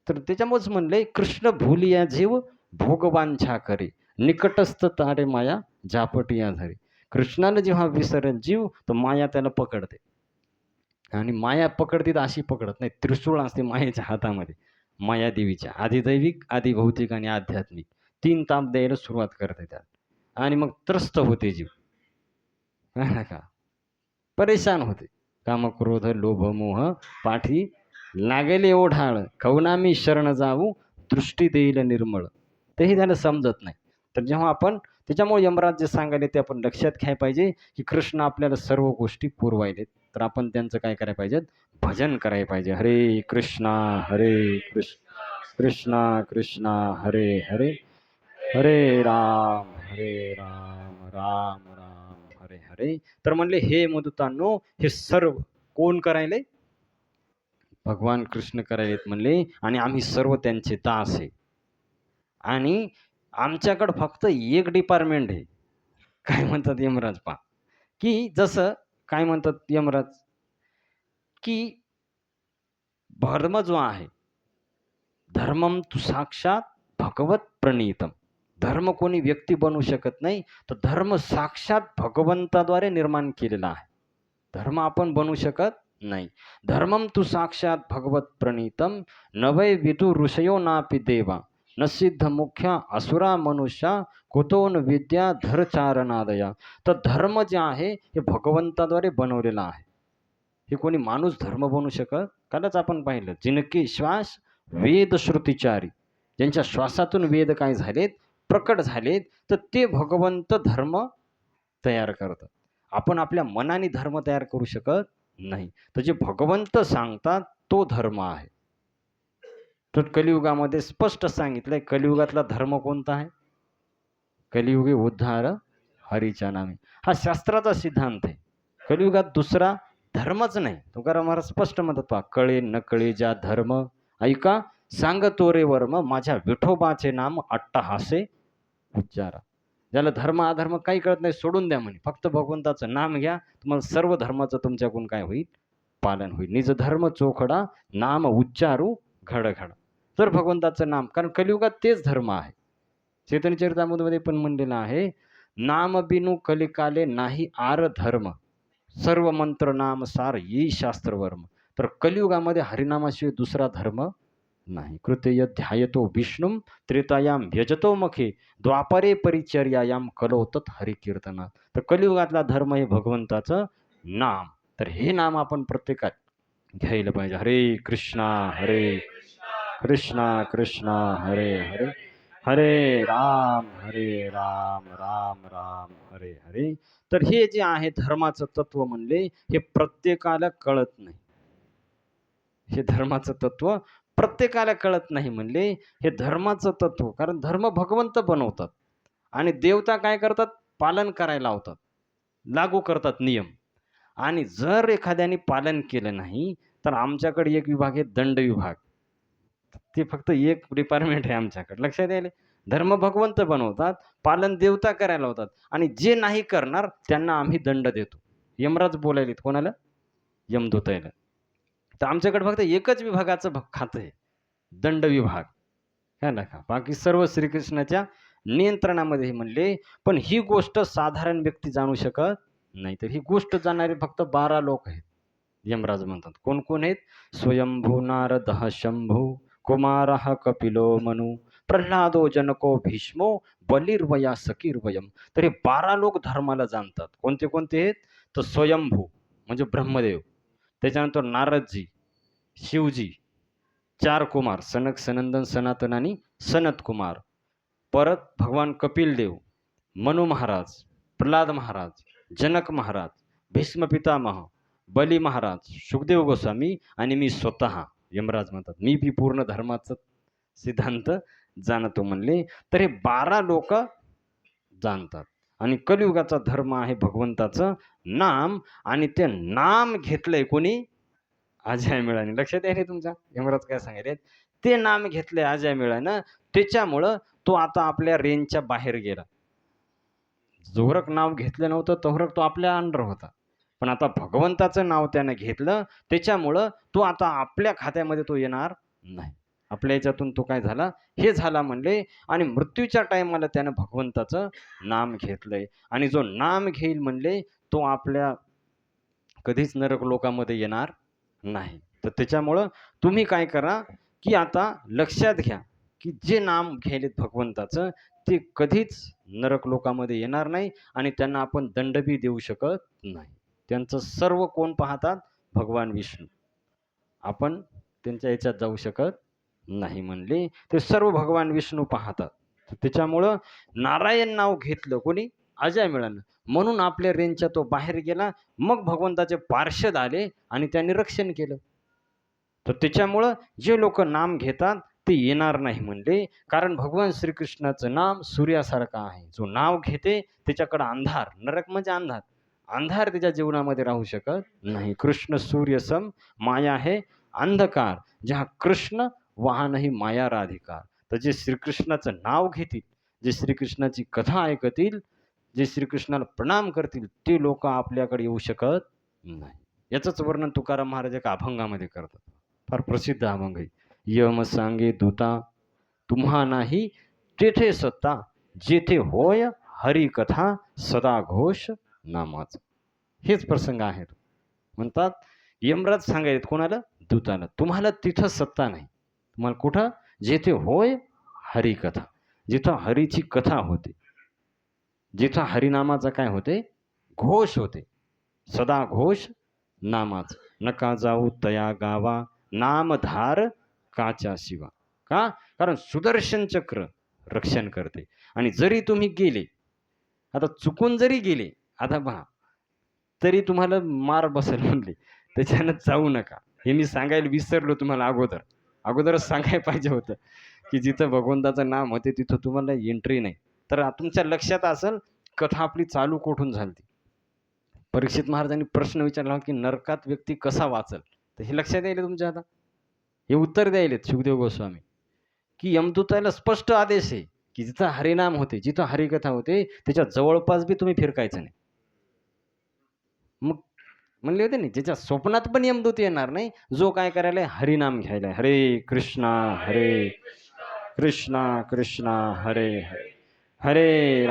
तर त्याच्यामुळेच म्हणले, कृष्ण भूलिया जीव भोगवांछा करे, निकटस्थ तारे माया झापटिया धरे. कृष्णाला जेव्हा विसरेल जीव, तर माया त्याला पकडते. आणि माया पकडते तर अशी पकडत नाही, त्रिशूळ असते मायेच्या हातामध्ये. माया देवीच्या आधिदैविक, आधिभौतिक आणि आध्यात्मिक 3 ताप द्यायला सुरुवात करते त्यात. आणि मग त्रस्त होते जीव. हां का? परेशान होते. काम, क्रोध, लोभ, मोह पाठी लागेल ओढाळ, कवनामी शरण जाऊ, दृष्टी देईल निर्मळ. तेही त्याला समजत नाही. तर जेव्हा आपण, त्याच्यामुळे यमराज जे सांगायले ते आपण लक्षात घ्यायला पाहिजे की कृष्ण आपल्याला सर्व गोष्टी पुरवायलेत. तर आपण त्यांचं काय करायला पाहिजे? भजन करायला पाहिजे. हरे कृष्णा हरे कृष्ण, कृष्णा कृष्णा हरे हरे, हरे राम राम राम हरे हरे. तर म्हणले, हे मधुतांनो, हे सर्व कोण करायले? भगवान कृष्ण करायलेत म्हणले. आणि आम्ही सर्व त्यांचे दास आहे. आणि आमच्याकडं फक्त एक डिपार्टमेंट आहे. काय म्हणतात यमराज पहा, की जसं काय म्हणतात यमराज, की धर्म जो आहे, धर्मम तु साक्षात भगवत प्रणीतम. धर्म कोणी व्यक्ती बनवू शकत नाही, तर धर्म साक्षात भगवंताद्वारे निर्माण केलेला आहे. धर्म आपण बनवू शकत नाही. धर्मम तु साक्षात भगवत प्रणीतम नवै विदु ऋषयो नापि देवा न सिद्ध मुख्या असुरा मनुष्या कुतोन विद्या धरचारणादया. तर धर्म जे आहे हे भगवंताद्वारे बनवलेला आहे. हे कोणी माणूस धर्म बनवू शकत? कालच आपण पाहिलं, जिनके श्वास वेद श्रुतिचारी, ज्यांच्या श्वासातून वेद काय झालेत, प्रकट झालेत, तर ते भगवंत धर्म तयार करतात. आपण आपल्या मनाने धर्म तयार करू शकत नाही. तर जे भगवंत सांगतात तो धर्म आहे. तर कलियुगामध्ये स्पष्ट सांगितलंय, कलियुगातला धर्म कोणता आहे? कलियुगी उद्धार हरीच्या नामे, हा शास्त्राचा सिद्धांत आहे. कलियुगात दुसरा धर्मच नाही. तुकाराम महाराज स्पष्ट म्हणतात पहा, कळे न कळे ज्या धर्म ऐका सांगतो रे वर्म माझ्या विठोबाचे नाम अट्टहासे उच्चारा. ज्याला धर्म अधर्म काही कळत नाही सोडून द्या म्हणे, फक्त भगवंताचं नाम घ्या, तुम्हाला सर्व धर्माचं तुमच्याकडून काय होईल? पालन होईल. निज धर्म चोखडा नाम उच्चारू घडघड. तर भगवंताचं नाम, कारण कलियुगात तेच धर्म आहे. चैतन्य चरितामृतमध्ये पण म्हणलेलं आहे, नाम बिनु कलिकाले नाही आर धर्म सर्व मंत्र नाम सार येई शास्त्रवर्म. तर कलियुगामध्ये हरिनामाशिवाय दुसरा धर्म नाही. कृतय ध्यायतो विष्णुम त्रेतायाम भजतो मखे द्वापरे परिचर्यायाम कलौतत हरिकीर्तना. तर कलियुगातला धर्म हे भगवंताचं नाम. तर हे नाम आपण प्रत्येकात घ्यायला पाहिजे. हरे कृष्णा कृष्णा कृष्णा हरे हरे हरे राम राम राम हरे हरे. तर हे जे आहे धर्माचं तत्व म्हणले, हे प्रत्येकाला कळत नाही. हे धर्माचं तत्व प्रत्येकाला कळत नाही म्हणले. हे धर्माचं तत्व, कारण धर्म भगवंत बनवतात आणि देवता काय करतात? पालन करायला लावतात, लागू करतात नियम. आणि जर एखाद्याने पालन केलं नाही तर आमच्याकडे एक विभाग आहे, दंड विभाग. ते फक्त एक डिपार्टमेंट आहे आमच्याकडे. लक्षात यायले, धर्म भगवंत बनवतात, पालन देवता करायला लावतात, आणि जे नाही करणार त्यांना आम्ही दंड देतो. यमराज बोलायलेत कोणाला? यमदूताला. तर आमच्याकडे फक्त एकच विभागाचं खातं आहे, दंड विभाग. है ना का? बाकी सर्व श्रीकृष्णाच्या नियंत्रणामध्ये म्हणले. पण ही गोष्ट साधारण व्यक्ती जाणू शकत नाही. तर ही गोष्ट जाणणारे फक्त 12 लोक आहेत. यमराज म्हणतात. कोण कोण आहेत? स्वयंभू नारदः शंभू कुमारः कपिलो मनु प्रल्हादो जनको भीष्मो बलिर्वया सकीर्वयम. तर हे 12 लोक धर्माला जाणतात. कोणते कोणते आहेत? तर स्वयंभू म्हणजे ब्रह्मदेव, त्याच्यानंतर नारदजी, शिवजी, 4 कुमार सनक सनंदन सनातन आणि सनत कुमार, परत भगवान कपिल देव, मनु महाराज, प्रल्हाद महाराज, जनक महाराज, भीष्म पितामह, बली महाराज, सुखदेव गोस्वामी आणि मी स्वतः. यमराज म्हणतात मी बी पूर्ण धर्माचं सिद्धांत जाणतो म्हणले. तर हे 12 लोक जाणतात. आणि कलियुगाचा धर्म आहे भगवंताचं नाम, आणि ते नाम घेतलंय कोणी? अजय मिळाने. लक्षात आहे तुमच्या? यमराज काय सांगितले? ते नाम घेतलंय अजय मिळानं, त्याच्यामुळं तो आता आपल्या रेंजच्या बाहेर गेला. जोरक नाव घेतलं नव्हतं तोहरक तो आपल्या अंडर होता, पण आता भगवंताचं नाव त्यानं घेतलं, त्याच्यामुळं तो आता आपल्या खात्यामध्ये तो येणार नाही. आपल्या याच्यातून तो काय झाला? हे झाला म्हणले. आणि मृत्यूच्या टायमाला त्यानं भगवंताचं नाम घेतलंय, आणि जो नाम घेईल म्हणले तो आपल्या कधीच नरक लोकांमध्ये येणार नाही. तर त्याच्यामुळं तुम्ही काय करा, की आता लक्षात घ्या की जे नाम घ्यायलेत भगवंताचं ते कधीच नरक लोकांमध्ये येणार नाही, आणि त्यांना आपण दंडबी देऊ शकत नाही. त्यांचं सर्व कोण पाहतात? भगवान विष्णू. आपण त्यांच्या याच्यात जाऊ शकत नाही म्हणले. ते सर्व भगवान विष्णू पाहतात. त्याच्यामुळं नारायण नाव घेतलं कोणी? अजय मिळालं, म्हणून आपल्या रेंजच्या तो बाहेर गेला. मग भगवंताचे पार्षद आले आणि त्यांनी रक्षण केलं. तर त्याच्यामुळं जे लोक नाम घेतात ते येणार नाही म्हणले. कारण भगवान श्रीकृष्णाचं नाम सूर्यासारखं आहे. जो नाव घेते त्याच्याकडे अंधार, नरक म्हणजे अंधार, अंधार त्याच्या जीवनामध्ये राहू शकत नाही. कृष्ण सूर्य सम माया है अंधकार, जहा कृष्ण वहा नाही माया राधिकार. तर जे श्रीकृष्णाचं नाव घेतील, जे श्रीकृष्णाची कथा ऐकतील, जे श्रीकृष्णाला प्रणाम करतील, ते लोक आपल्याकडे येऊ शकत नाही. याचंच वर्णन तुकाराम महाराज एका अभंगामध्ये करतात. फार प्रसिद्ध अभंग आहे. यम सांगे दूता तुम्हा नाही तेथे सत्ता, जेथे होय हरी कथा सदा घोष नामाचा. हेच प्रसंग आहेत. म्हणतात यमराज सांगायत कोणाला? दूताला, तुम्हाला तिथं सत्ता नाही. तुम्हाला कुठं? जेथे होय हरिकथा, जिथं हरीची कथा होते, जिथं हरिनामाचा काय होते? घोष होते. सदा घोष नामाच, नका जाऊ तया गावा, नामधार काच्या शिवा. का? कारण सुदर्शन चक्र रक्षण करते. आणि जरी तुम्ही गेले, आता चुकून जरी गेले, आता पहा, तरी तुम्हाला मार बसेल म्हणले, त्याच्यानं जाऊ नका. हे मी सांगायला विसरलो तुम्हाला अगोदरच सांगायला पाहिजे होतं, की जिथं भगवंताचं नाम होते तिथं तुम्हाला एंट्री नाही. तर तुमच्या लक्षात असेल कथा आपली चालू कुठून झाली. परीक्षित महाराजांनी प्रश्न विचारला की नरकात व्यक्ती कसा वाचल, तर हे लक्षात यायला तुमच्या आता हे उत्तर द्यायलेत सुखदेव गोस्वामी, की यमदूताला स्पष्ट आदेश आहे की जिथं हरिनाम होते, जिथं हरिकथा होते, त्याच्या जवळपास बी तुम्ही फिरकायचं नाही. मग म्हणले होते ना, ज्याच्या स्वप्नात पण यमदूत येणार नाही, जो काय करायला? हरिनाम घ्यायला, हरे कृष्णा कृष्णा हरे हरे,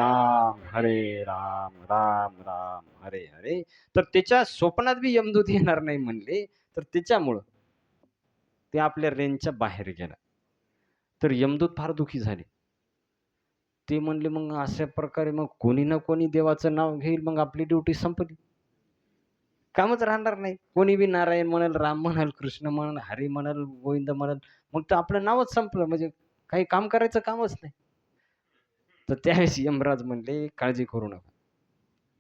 हरे राम राम राम हरे हरे. तर त्याच्या स्वप्नात बी यमदूत येणार नाही म्हणले, तर त्याच्यामुळं ते आपल्या रेंजच्या बाहेर गेला. तर यमदूत फार दुखी झाले. ते म्हणले मग अशा प्रकारे मग कोणी ना कोणी देवाचं नाव घेईल, मग आपली ड्युटी संपली, कामच राहणार नाही. कोणी बी नारायण म्हणाल, राम म्हणाल, कृष्ण म्हणाल, हरी म्हणाल, गोविंद म्हणाल, मग तर आपलं नावच संपलं, म्हणजे काही काम करायचं कामच नाही. तर त्यावेळेस यमराज म्हणले काळजी करू नका,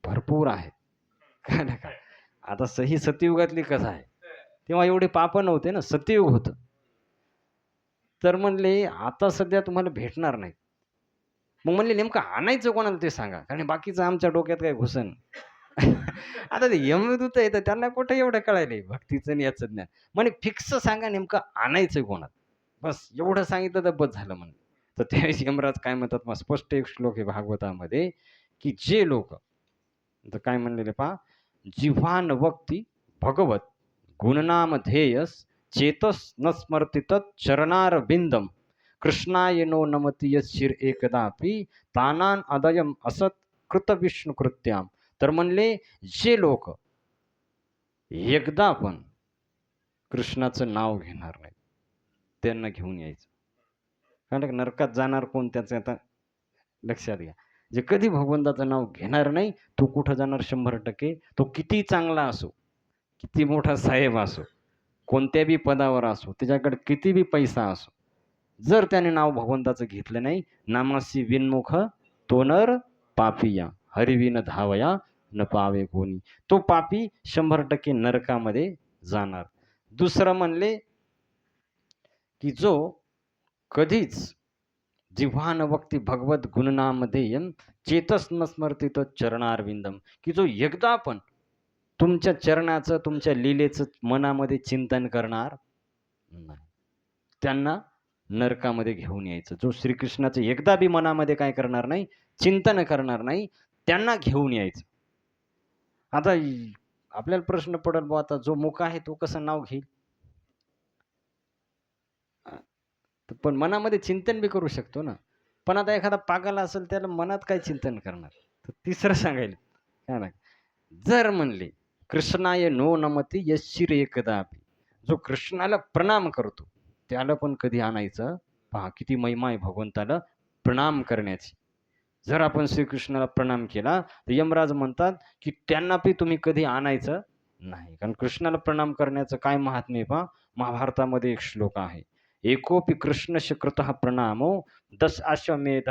भरपूर आहेत. काय नका, आता सही सतयुगातली कथा आहे, तेव्हा एवढे पाप नव्हते ना, सतयुग होतं. तर म्हणले आता सध्या तुम्हाला भेटणार नाही. मग म्हणले नेमकं आणायचं कोणाला ते सांगा, कारण बाकीचं आमच्या डोक्यात काय घुसन. आता ते यमदूत आहे तर त्यांना कुठे एवढं कळायलंय भक्तीचं आणि याचं ज्ञान. म्हणे फिक्स सांगा नेमकं आणायचं कोणाला, बस एवढं सांगितलं तर बस झालं म्हणे. तर त्यावेळेस यमराज काय म्हणतात, मग स्पष्ट एक श्लोक आहे भागवतामध्ये, की जे लोक, तर काय म्हणलेले पहा, जिव्हान वक्ती भगवत गुणनाम ध्येयस, चेतस न स्मरती तत् चरणार बिंदम, कृष्णाय नो नमती यशिर एकदापि, तानान अदयम असत कृत विष्णू कृत्याम. तर म्हणले जे लोक एकदा पण कृष्णाचं नाव घेणार नाही, त्यांना घेऊन यायचं. कारण नरकात जाणार कोण त्याचं आता लक्षात घ्या. जे कधी भगवंताचं नाव घेणार नाही, तो कुठं जाणार? 100%. तो किती चांगला असो, किती मोठा साहेब असो, कोणत्या बी पदावर असो, त्याच्याकडे किती बी पैसा असो, जर त्याने नाव भगवंताचं घेतलं नाही, नामासी विनमुख तो नर पापिया, हरिविन धावया न पावे कोणी, तो पापी 100% नरकामध्ये जाणार. दुसरं म्हणले की जो कधीच जिव्हान वक्ती भगवत गुणनामध्ये चेतस न स्मरती तो चरणारविंदम, की जो एकदा पण तुमच्या चरणाचं, तुमच्या लीलेचं मनामध्ये चिंतन करणार नाही, त्यांना नरकामध्ये घेऊन यायचं. जो श्रीकृष्णाचं एकदा बी मनामध्ये काय करणार नाही, चिंतन करणार नाही, त्यांना घेऊन यायचं. आता आपल्याला प्रश्न पडेल, बुवा आता जो मुका आहे तो कसं नाव घेईल? पण मनामध्ये चिंतन बी करू शकतो ना. पण आता एखादा पागल असेल, त्याला मनात काय चिंतन करणार? तर तिसरं सांगायला काय ना, जर म्हणले कृष्णाय नो नमती यशिर एकदापि, जो कृष्णाला प्रणाम करतो त्याला पण कधी आणायचं. पहा किती महिमा आहे भगवंताला प्रणाम करण्याची. जर आपण श्रीकृष्णाला प्रणाम केला तर यमराज म्हणतात की त्यांना बी तुम्ही कधी आणायचं नाही. कारण कृष्णाला प्रणाम करण्याचं काय महात्म्य पहा, महाभारतामध्ये एक श्लोक आहे, एकोपी कृष्णस्य कृतः प्रणामो दशाश्वमेध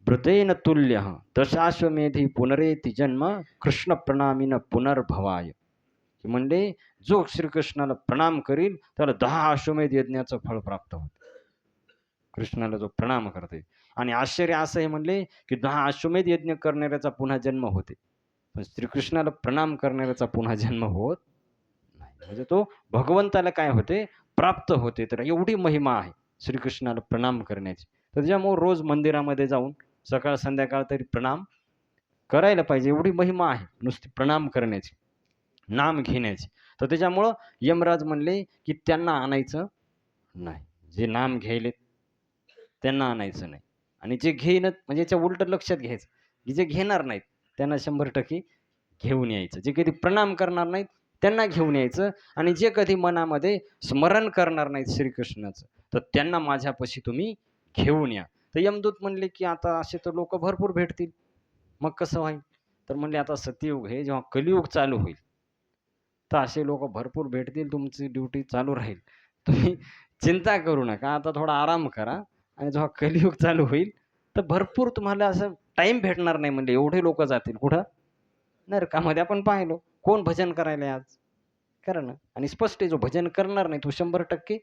भृतेन तुल्य, दशाश्वमेधी पुनरेति जन्म कृष्ण प्रणामीन पुनर्भवाय. म्हणजे जो श्रीकृष्णाला प्रणाम करील त्याला 10 अश्वमेध यज्ञाचं फळ प्राप्त होतं. कृष्णाला जो प्रणाम करते, आणि आश्चर्य असं आहे म्हणले की 10 अश्वमेध यज्ञ करणाऱ्याचा पुन्हा जन्म होते, पण श्रीकृष्णाला प्रणाम करणाऱ्याचा पुन्हा जन्म होत नाही. म्हणजे तो भगवंताला काय होते? प्राप्त होते. तर एवढी महिमा आहे श्रीकृष्णाला प्रणाम करण्याची. तर त्याच्यामुळे रोज मंदिरामध्ये जाऊन सकाळ संध्याकाळ तरी प्रणाम करायला पाहिजे. एवढी महिमा आहे नुसती प्रणाम करण्याची, नाम घेण्याची. तर त्याच्यामुळं यमराज म्हणले की त्यांना आणायचं नाही. जे नाम घ्यायले त्यांना आणायचं नाही. आणि जे घेईन म्हणजे याच्या उलट लक्षात घ्यायचं, की जे घेणार नाहीत त्यांना 100% घेऊन यायचं. जे कधी प्रणाम करणार नाहीत त्यांना घेऊन यायचं आणि जे कधी मनामध्ये स्मरण करणार नाहीत श्रीकृष्णाचं, तर त्यांना माझ्यापाशी तुम्ही घेऊन या. तर यमदूत म्हणले, की आता असे तर लोकं भरपूर भेटतील. मग कसं होईल? तर म्हणले, आता सत्ययुग हे जेव्हा कलियुग चालू होईल, तर असे लोकं भरपूर भेटतील. तुमची ड्युटी चालू राहील. तुम्ही चिंता करू नका. आता थोडा आराम करा आणि जेव्हा कलियुग चालू होईल, तर भरपूर तुम्हाला असं टाईम भेटणार नाही म्हणले. एवढे लोकं जातील. कुठं? नरकामध्ये. आपण पाहिलो. कोण भजन करायला आज? करा ना. आणि स्पष्ट आहे, जो भजन करणार नाही तो 100%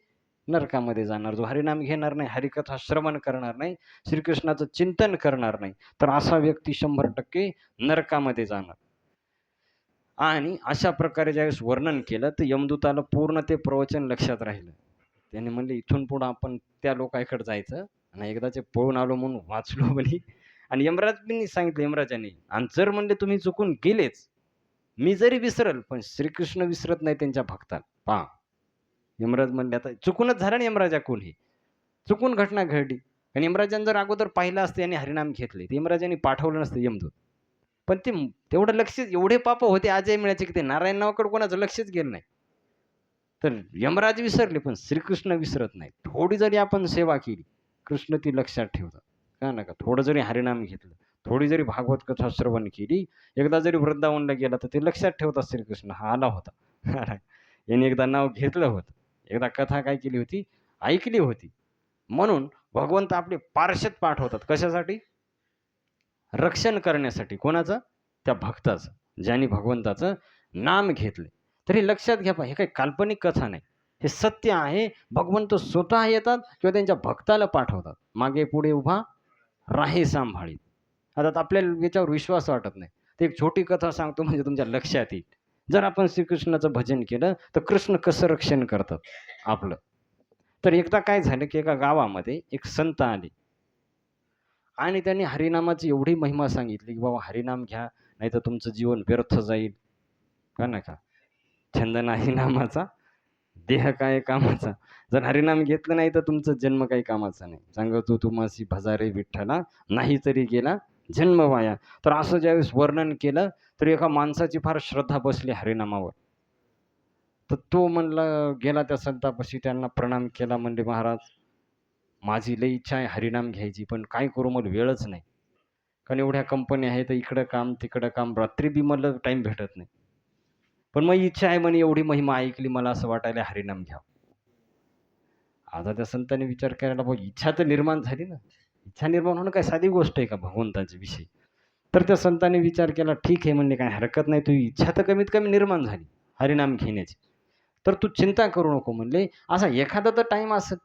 नरकामध्ये जाणार. जो हरिनाम घेणार नाही, हरिकथा श्रवण करणार नाही, श्रीकृष्णाचं चिंतन करणार नाही, तर असा व्यक्ती 100% नरकामध्ये जाणार. आणि अशा प्रकारे ज्यावेळेस वर्णन केलं, तर यमदूताला पूर्ण ते प्रवचन लक्षात राहिलं. त्याने म्हणले, "इथून पुढे आपण त्या लोकांकडे जायचं आणि एकदाचे पळून आलो म्हणून वाचलो" म्हणे. आणि यमराजांनी सांगितलं, यमराजांनी, "आणि जर म्हणले तुम्ही चुकून गेलेच, मी जरी विसरल, पण श्रीकृष्ण विसरत नाही त्यांच्या भक्ताला." पहा, यमराज म्हणले, आता चुकूनच झालं ना यमराजाकडून हे. चुकून घटना घडली. आणि यमराजांनी जर अगोदर पाहिलं असतं याने हरिनाम घेतले, तर यमराजांनी पाठवलं नसतं यमदूत. पण ते तेवढं लक्ष, एवढे पाप होते अजय मिळायचे, की ते नारायण नावाकडे कोणाचं लक्षच गेलं नाही. तर यमराज विसरले, पण श्रीकृष्ण विसरत नाही. थोडी जरी आपण सेवा केली, कृष्ण ती लक्षात ठेवतात. का नका? थोडं जरी हरिनाम घेतलं, थोडी जरी भागवत कथा श्रवण केली, एकदा जरी वृंदावनला गेला, तर ते लक्षात ठेवतात श्रीकृष्ण हा आला होता. याने एकदा नाव घेतलं होतं. एकदा कथा काय केली होती? ऐकली होती. म्हणून भगवंत आपले पार्षद पाठवतात. कशासाठी? रक्षण करण्यासाठी. कोणाचं? त्या भक्ताचं. ज्यांनी भगवंताचं नाम घेतले. तर हे लक्षात घ्या पहा, हे काही काल्पनिक कथा नाही. हे सत्य आहे. भगवंत स्वतः येतात किंवा त्यांच्या भक्ताला पाठवतात. मागे पुढे उभा राहे सांभाळीत. आता आपल्याला याच्यावर विश्वास वाटत नाही. तर एक छोटी कथा सांगतो म्हणजे तुमच्या लक्षात येईल. जर आपण श्रीकृष्णाचं भजन केलं, तर कृष्ण कसं रक्षण करतात आपलं. तर एकदा काय झालं, की एका गावामध्ये एक संत आले आणि त्यांनी हरिनामाची एवढी महिमा सांगितली, की बाबा हरिनाम घ्या, नाहीतर तुमचं जीवन व्यर्थ जाईल. का नका? छंद नाही नामाचा, देह काय कामाचा. जर हरिनाम घेतलं नाही, तर तुमचा जन्म काही कामाचा नाही. सांगतो तुम्हासी भजारे विठ्ठला, नाही तरी गेला जन्म वाया. तर असं ज्यावेळेस वर्णन केलं, तर एका माणसाची फार श्रद्धा बसली हरिनामावर. तर तो म्हणला, गेला त्या संतापाशी, त्यांना प्रणाम केला. म्हणले, महाराज, माझी लई इच्छा आहे हरिनाम घ्यायची, पण काय करू, मला वेळच नाही. कारण एवढ्या कंपन्या आहेत, इकडं काम, तिकडं काम, रात्री बी मला टाईम भेटत नाही. पण मग इच्छा आहे म्हणे, एवढी महिमा ऐकली, मला असं वाटायला हरिनाम घ्यावं. आता त्या संतांनी विचार करायला, भाऊ इच्छा तर निर्माण झाली ना. इच्छा निर्माण होणं काय साधी गोष्ट आहे का भगवंताच्या विषयी? तर त्या संतांनी विचार केला, ठीक आहे म्हणले, काय हरकत नाही, तुझी इच्छा तर कमीत कमी निर्माण झाली हरिनाम घेण्याची. तर तू चिंता करू नको म्हणले. असा एखादा तर टाईम असेल,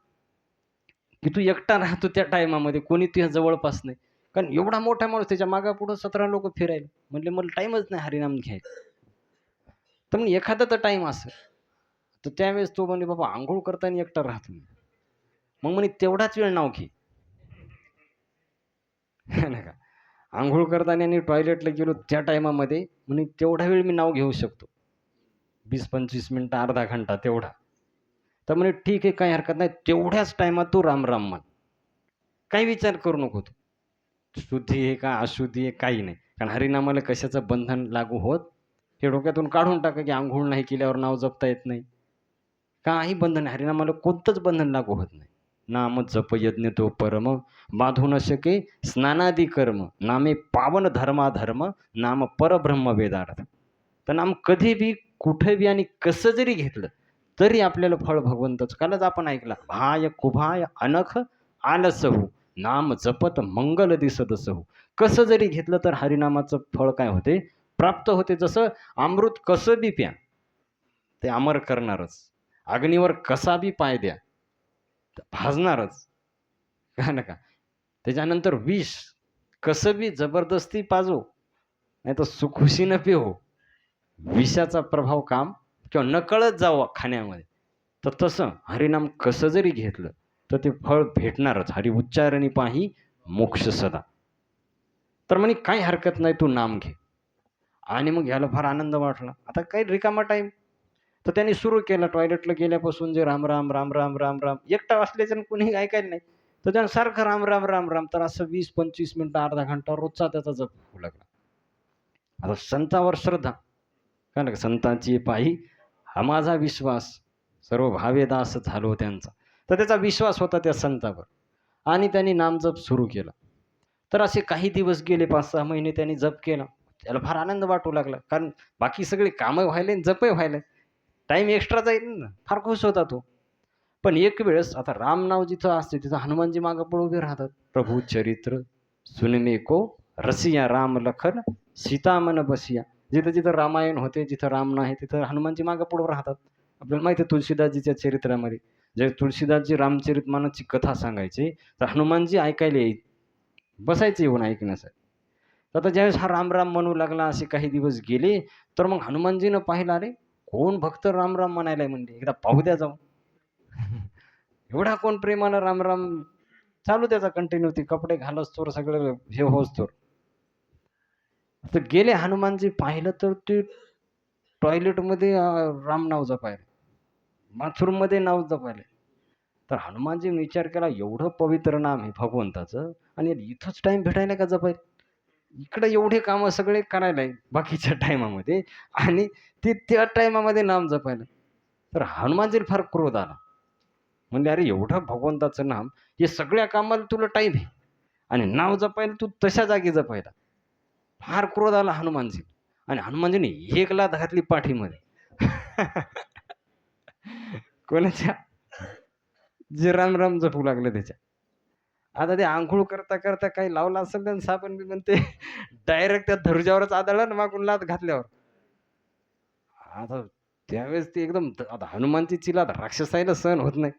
की तू एकटा राहतो त्या टाईमामध्ये, कोणी तुझ्या जवळपास नाही. कारण एवढा मोठा माणूस, त्याच्या मागापुढं 17 लोकं फिरायला. म्हणले, मला टाईमच नाही हरिनाम घ्यायला. तर मग एखादा तर टाईम असेल. तर त्यावेळेस तो म्हणे, बाबा अंघोळ करताना एकटा राहतो मी. मग म्हणे, तेवढाच वेळ नाव घे. नाही का? अंघोळ करताना आणि टॉयलेटला गेलो त्या टायमामध्ये म्हणे, तेवढा वेळ मी नाव घेऊ शकतो. 20-25 मिनिटं, अर्धा घंटा तेवढा. तर म्हणे, ठीक आहे, काही हरकत नाही. तेवढ्याच टायमात तू राम-राम म्हण. काही विचार करू नको तू. शुद्धी आहे का अशुद्धी आहे काही नाही. कारण हरिनामाला कशाचं बंधन लागू होत, हे डोक्यातून काढून टाका, की अंघोळ नाही केल्यावर नाव जपता येत नाही. काही बंधन नाही. हरिनामाला कोणतंच बंधन लागू होत नाही. नाम जप यज्ञ तो परम, बाधू न शके स्नानादी कर्म. नामे पावन धर्माधर्म, नाम परब्रह्म वेदार्थ. तर नाम कधी बी, कुठे बी आणि कसं जरी घेतलं, तरी आपल्याला फळ भगवंतच. कालच आपण ऐकला, भाय कुभाय अनख आलसहू, नाम जपत मंगल दिसतसहू. कसं जरी घेतलं तर हरिनामाचं फळ काय होते? प्राप्त होते. जसं अमृत कसं बी प्या, ते अमर करणारच. अग्नीवर कसा बी पाय द्या, भाजणारच. का नका? त्याच्यानंतर विष कसं बी जबरदस्ती पाजो, नाहीतर सुखुशीनं पिओ, विषाचा प्रभाव काम किंवा नकळत जावं खाण्यामध्ये. तर तसं हरिनाम कसं जरी घेतलं, तर ते फळ भेटणारच. हरी उच्चारणी पाही मोक्ष सदा. तर म्हणे, काही हरकत नाही, तू नाम घे. आणि मग ह्याला फार आनंद वाटला. आता काही रिकामा टाईम. तर त्यांनी सुरू केलं, टॉयलेटला गेल्यापासून जे राम राम राम राम राम राम, एकटा असल्याच्यानं कोणी ऐकायला नाही. तर त्यानं सारखं राम राम राम राम, तर असं 20-25 मिनिटं, अर्धा घंटा रोजचा त्याचा जप होऊ लागला. आता संतांवर श्रद्धा, का ना संतांची पायी हा माझा विश्वास, सर्व भावे दास झालो त्यांचा. तर त्याचा विश्वास होता त्या संतावर आणि त्यांनी नामजप सुरू केला. तर असे काही दिवस गेले, 5-6 महिने त्यांनी जप केला. त्याला फार आनंद वाटू लागला. कारण बाकी सगळी कामं व्हायले आणि जपही व्हायले. टाईम एक्स्ट्रा जाईल ना. फार खुश होता तो. पण एक वेळेस आता राम नाव जिथं असते तिथं हनुमानजी मागे पुढे उभे राहतात. प्रभू चरित्र सुनमे को रसिया राम लखन सीता मन बसिया. जिथं जिथं रामायण होते, जिथं राम नाही तिथं हनुमानजी मागे पुढे राहतात. आपल्याला माहिती आहे तुळशीदासजीच्या चरित्रामध्ये जे तुळशीदासजी रामचरितमानसची कथा सांगायचे, तर हनुमानजी ऐकायला यायचे. बसायचे येऊन ऐकण्यासाठी. तर आता ज्यावेळेस हा राम राम म्हणू लागला, असे काही दिवस गेले, तर मग हनुमानजीनं पाहिलं, अरे कोण भक्त राम राम म्हणायलाय म्हणले, एकदा पाहू द्या जाऊन. एवढा कोण प्रेमानं राम राम चालू त्याचा कंटिन्यू, ती कपडे घालच तोर सगळं हे होस तोर. तर गेले हनुमानजी, पाहिलं तर ते टॉयलेटमध्ये राम नाव जपायला, बाथरूममध्ये नाव जपायला. तर हनुमानजीने विचार केला, एवढं पवित्र नाम आहे भगवंताचं आणि इथंच टाइम भेटायला का जपायला? इकडे एवढे कामं सगळे करायला आहे बाकीच्या टायमामध्ये आणि ते त्या टायमामध्ये नाम जपायला. तर हनुमानजीला फार क्रोध आला. म्हणजे अरे एवढं भगवंताचं नाम, हे सगळ्या कामाला तुला टाईम आहे आणि नाव जपायला तू तशा जागी जपायला. फार क्रोध आला हनुमानजी आणि हनुमानजीने एक लाथ घातली पाठीमध्ये. कोणाच्या? जे राम राम जपू लागले त्याच्या. आता ते अंघोळ करता करता काही लावलं असेल तर साबण बी म्हणते डायरेक्ट त्या धुर्जावरच आदळलं ना मागून लाथ घातल्यावर. आता त्यावेळेस ते एकदम आता हनुमानची चिला राक्षसायला सहन होत नाही.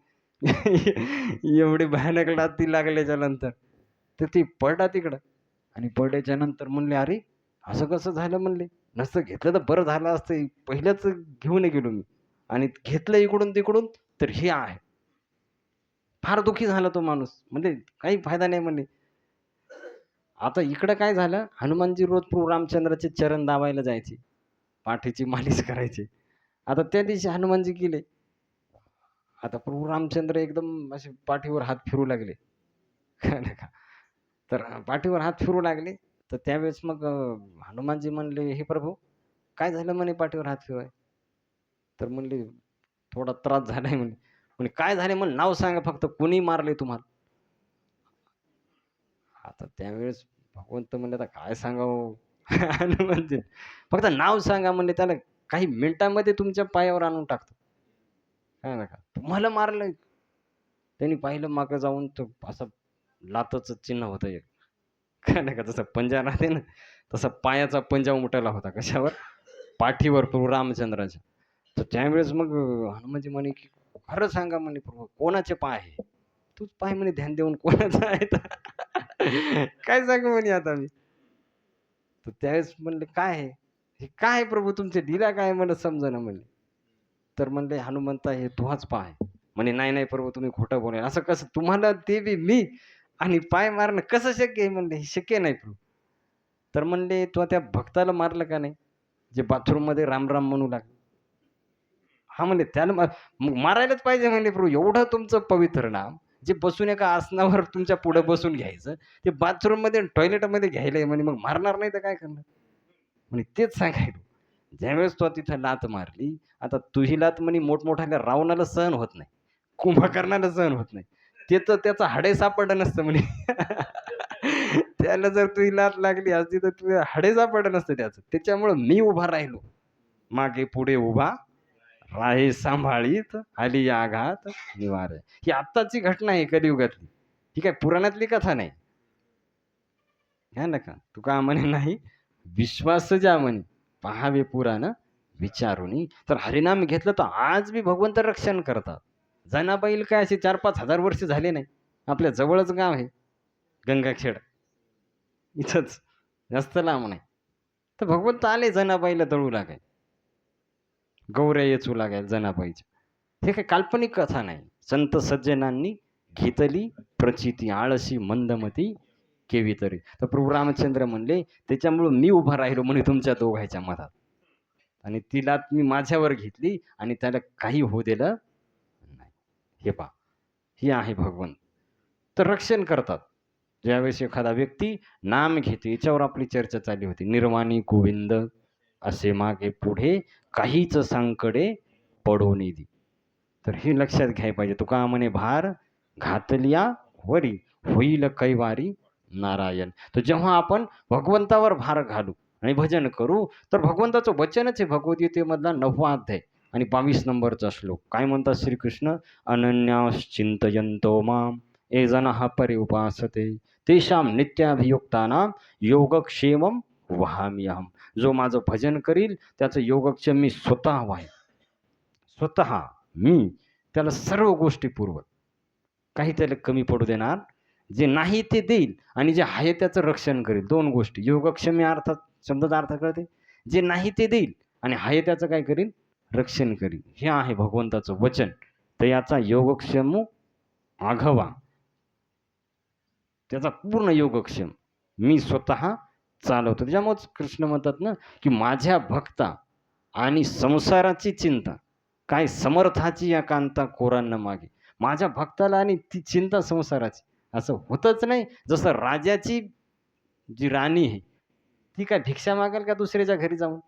एवढी भयानक लाथ ती लागल्याच्या नंतर तर ती पडला तिकडं आणि पडल्याच्या नंतर म्हणले, अरे असं कसं झालं म्हणले, नसतं घेतलं तर बरं झालं असतं, पहिल्याच घेऊन गेलो मी आणि घेतलं इकडून तिकडून, तर हे आहे. फार दुःखी झाला तो माणूस, म्हणजे काही फायदा नाही म्हणले. आता इकडं काय झालं, हनुमानजी रोज प्रभू रामचंद्राचे चरण दाबायला जायचे, पाठीची मालिश करायचे. आता त्या दिवशी हनुमानजी गेले. आता प्रभू रामचंद्र एकदम असे पाठीवर हात फिरू लागले. कळलं का? तर पाठीवर हात फिरू लागले. तर त्यावेळेस मग हनुमानजी म्हणले, "हे प्रभू, काय झालं?" म्हणे, "पाठीवर हात फिरवाय?" तर म्हणले, "थोडा त्रास झालाय" म्हणे. म्हणे, "काय झाले?" म्हणे, "नाव सांगा फक्त, कोणी मारले तुम्हाला?" आता त्यावेळेस भगवंत म्हणले, "आता काय सांगावं?" हनुमानजी, "फक्त नाव सांगा" म्हणले, "त्याला काही मिनिटांमध्ये तुमच्या पायावर आणून टाकतो." काय नका, "तुम्हाला मारलंय?" त्यांनी पाहिलं मागं जाऊन, तर असं लाथेचं चिन्ह होतं एक. काय नाही का, जसं पंजा राहते ना, तसा पायाचा पंजा उमटला होता. कशावर? पाठीवर प्रभू रामचंद्राच्या. तर त्यावेळेस मग हनुमानजी म्हणे, की "खरं सांगा" म्हणे, "प्रभू कोणाचे पाय आहे?" "तूच पाय" म्हणे, "ध्यान देऊन कोणाचा आहे तर." काय सांगू म्हणे आता मी. तर त्यावेळेस म्हणले, "काय आहे? हे काय आहे प्रभू तुमचे लीला काय आहे मला समजेना" म्हणले. तर म्हणले, "हनुमंता हे तुहाच पाय." म्हणे, "नाही, नाही प्रभू तुम्ही खोटं बोलाय." "असं कसं? तुम्हाला ते बी मी आणि पाय मारणं कसं शक्य आहे?" म्हणले, "हे शक्य नाही प्रभू." तर म्हणले, "तू त्या भक्ताला मारलं का नाही? जे बाथरूममध्ये राम, राम म्हणू लागले?" हां, म्हणले, "त्याला मग मारायलाच पाहिजे" म्हणले, "प्रभू एवढं तुमचं पवित्र नाम, जे बसून एका आसनावर तुमच्या पुढे बसून घ्यायचं, ते बाथरूममध्ये टॉयलेटमध्ये घ्यायलंय म्हणे, मग मारणार नाही तर काय करणार?" म्हणे, "तेच सांगायलो." ज्यावेळेस तो तिथं लाथ मारली, आता तुझी लाथ म्हणे मोठमोठ्या रावणाला सहन होत नाही, कुंभकर्णाला सहन होत नाही. ते तर त्याचं हाडे सापडलं नसतं म्हणे. त्याला जर तुझी लाथ लागली असती तर तुझे हाडे सापडलं नसतं त्याचं. त्याच्यामुळं मी उभा राहिलो. मागे पुढे उभा राहे सांभाळीत आली आघात निवारे. ही आत्ताची घटना आहे कलियुगातली. ही काय पुराणातली कथा नाही. है ना का? तुका म्हणे नाही विश्वास ज्या म्हणे पहावे पुराण विचारुनी. तर हरिनाम घेतलं तर आज बी भगवंत रक्षण करतात. जनाबाईल काय असे 4-5 हजार वर्ष झाले नाही. आपल्या जवळच गाव आहे गंगाखेड. इथंच जास्त लांब नाही. तर भगवंत आले जनाबाईला दळू लागाय. गौऱ्या येचू लागाय जनाबाईच्या. हे काही काल्पनिक कथा नाही. संत सज्जनांनी घेतली प्रचिती आळशी मंदमती केवी तरी. तर प्रभू रामचंद्र म्हणले, "त्याच्यामुळं मी उभा राहिलो म्हणे तुमच्या दोघांच्या मधात आणि ती लाथ मी माझ्यावर घेतली आणि त्याला काही होऊ दिलं नाही." हे पहा, हे आहे भगवंत. तर रक्षण करतात. ज्यावेळेस एखादा व्यक्ती नाम घेते, याच्यावर आपली चर्चा चालली होती. निर्वाणी गोविंद असे मागे पुढे काहीच सांकडे पडोनी दी. तर हे लक्षात घ्यायला पाहिजे. तुका म्हणे भार घातलिया वरी होईल कैवारी नारायण. तर जेव्हा आपण भगवंतावर भार घालू आणि भजन करू, तर भगवंताचं वचनच आहे भगवद्गीतेमधला 9वा अध्याय आणि 22 नंबरचा श्लोक. काय म्हणतात श्रीकृष्ण? अनन्याश्चिंतयन्तो माम ये जनाः पर्युपासते तेषां नित्याभियुक्तानां योगक्षेमं वहाम्यहम्. जो माझं भजन करील त्याचं योगक्षेम मी स्वतः वाहेन. स्वतः मी त्याला सर्व गोष्टी पुरवत, काही त्याला कमी पडू देणार. जे नाही ते देईल आणि जे आहे त्याचं रक्षण करेल. 2 गोष्टी. योगक्षेम या अर्थात शब्दाचा अर्थ कळते. जे नाही ते देईल आणि आहे त्याचं काय करील? रक्षण करील. हे आहे भगवंताचं वचन. तर याचा योगक्षेम आघवा, त्याचा पूर्ण योगक्षेम मी स्वतः चालवतो. त्याच्यामुळेच कृष्ण म्हणतात ना, की माझ्या भक्ता आणि संसाराची चिंता काय समर्थाची एकांता कोरांना मागे. माझ्या भक्ताला आणि ती चिंता संसाराची असं होतच नाही. जसं राजाची जी राणी आहे ती काय भिक्षा मागेल का दुसऱ्याच्या घरी जाऊन?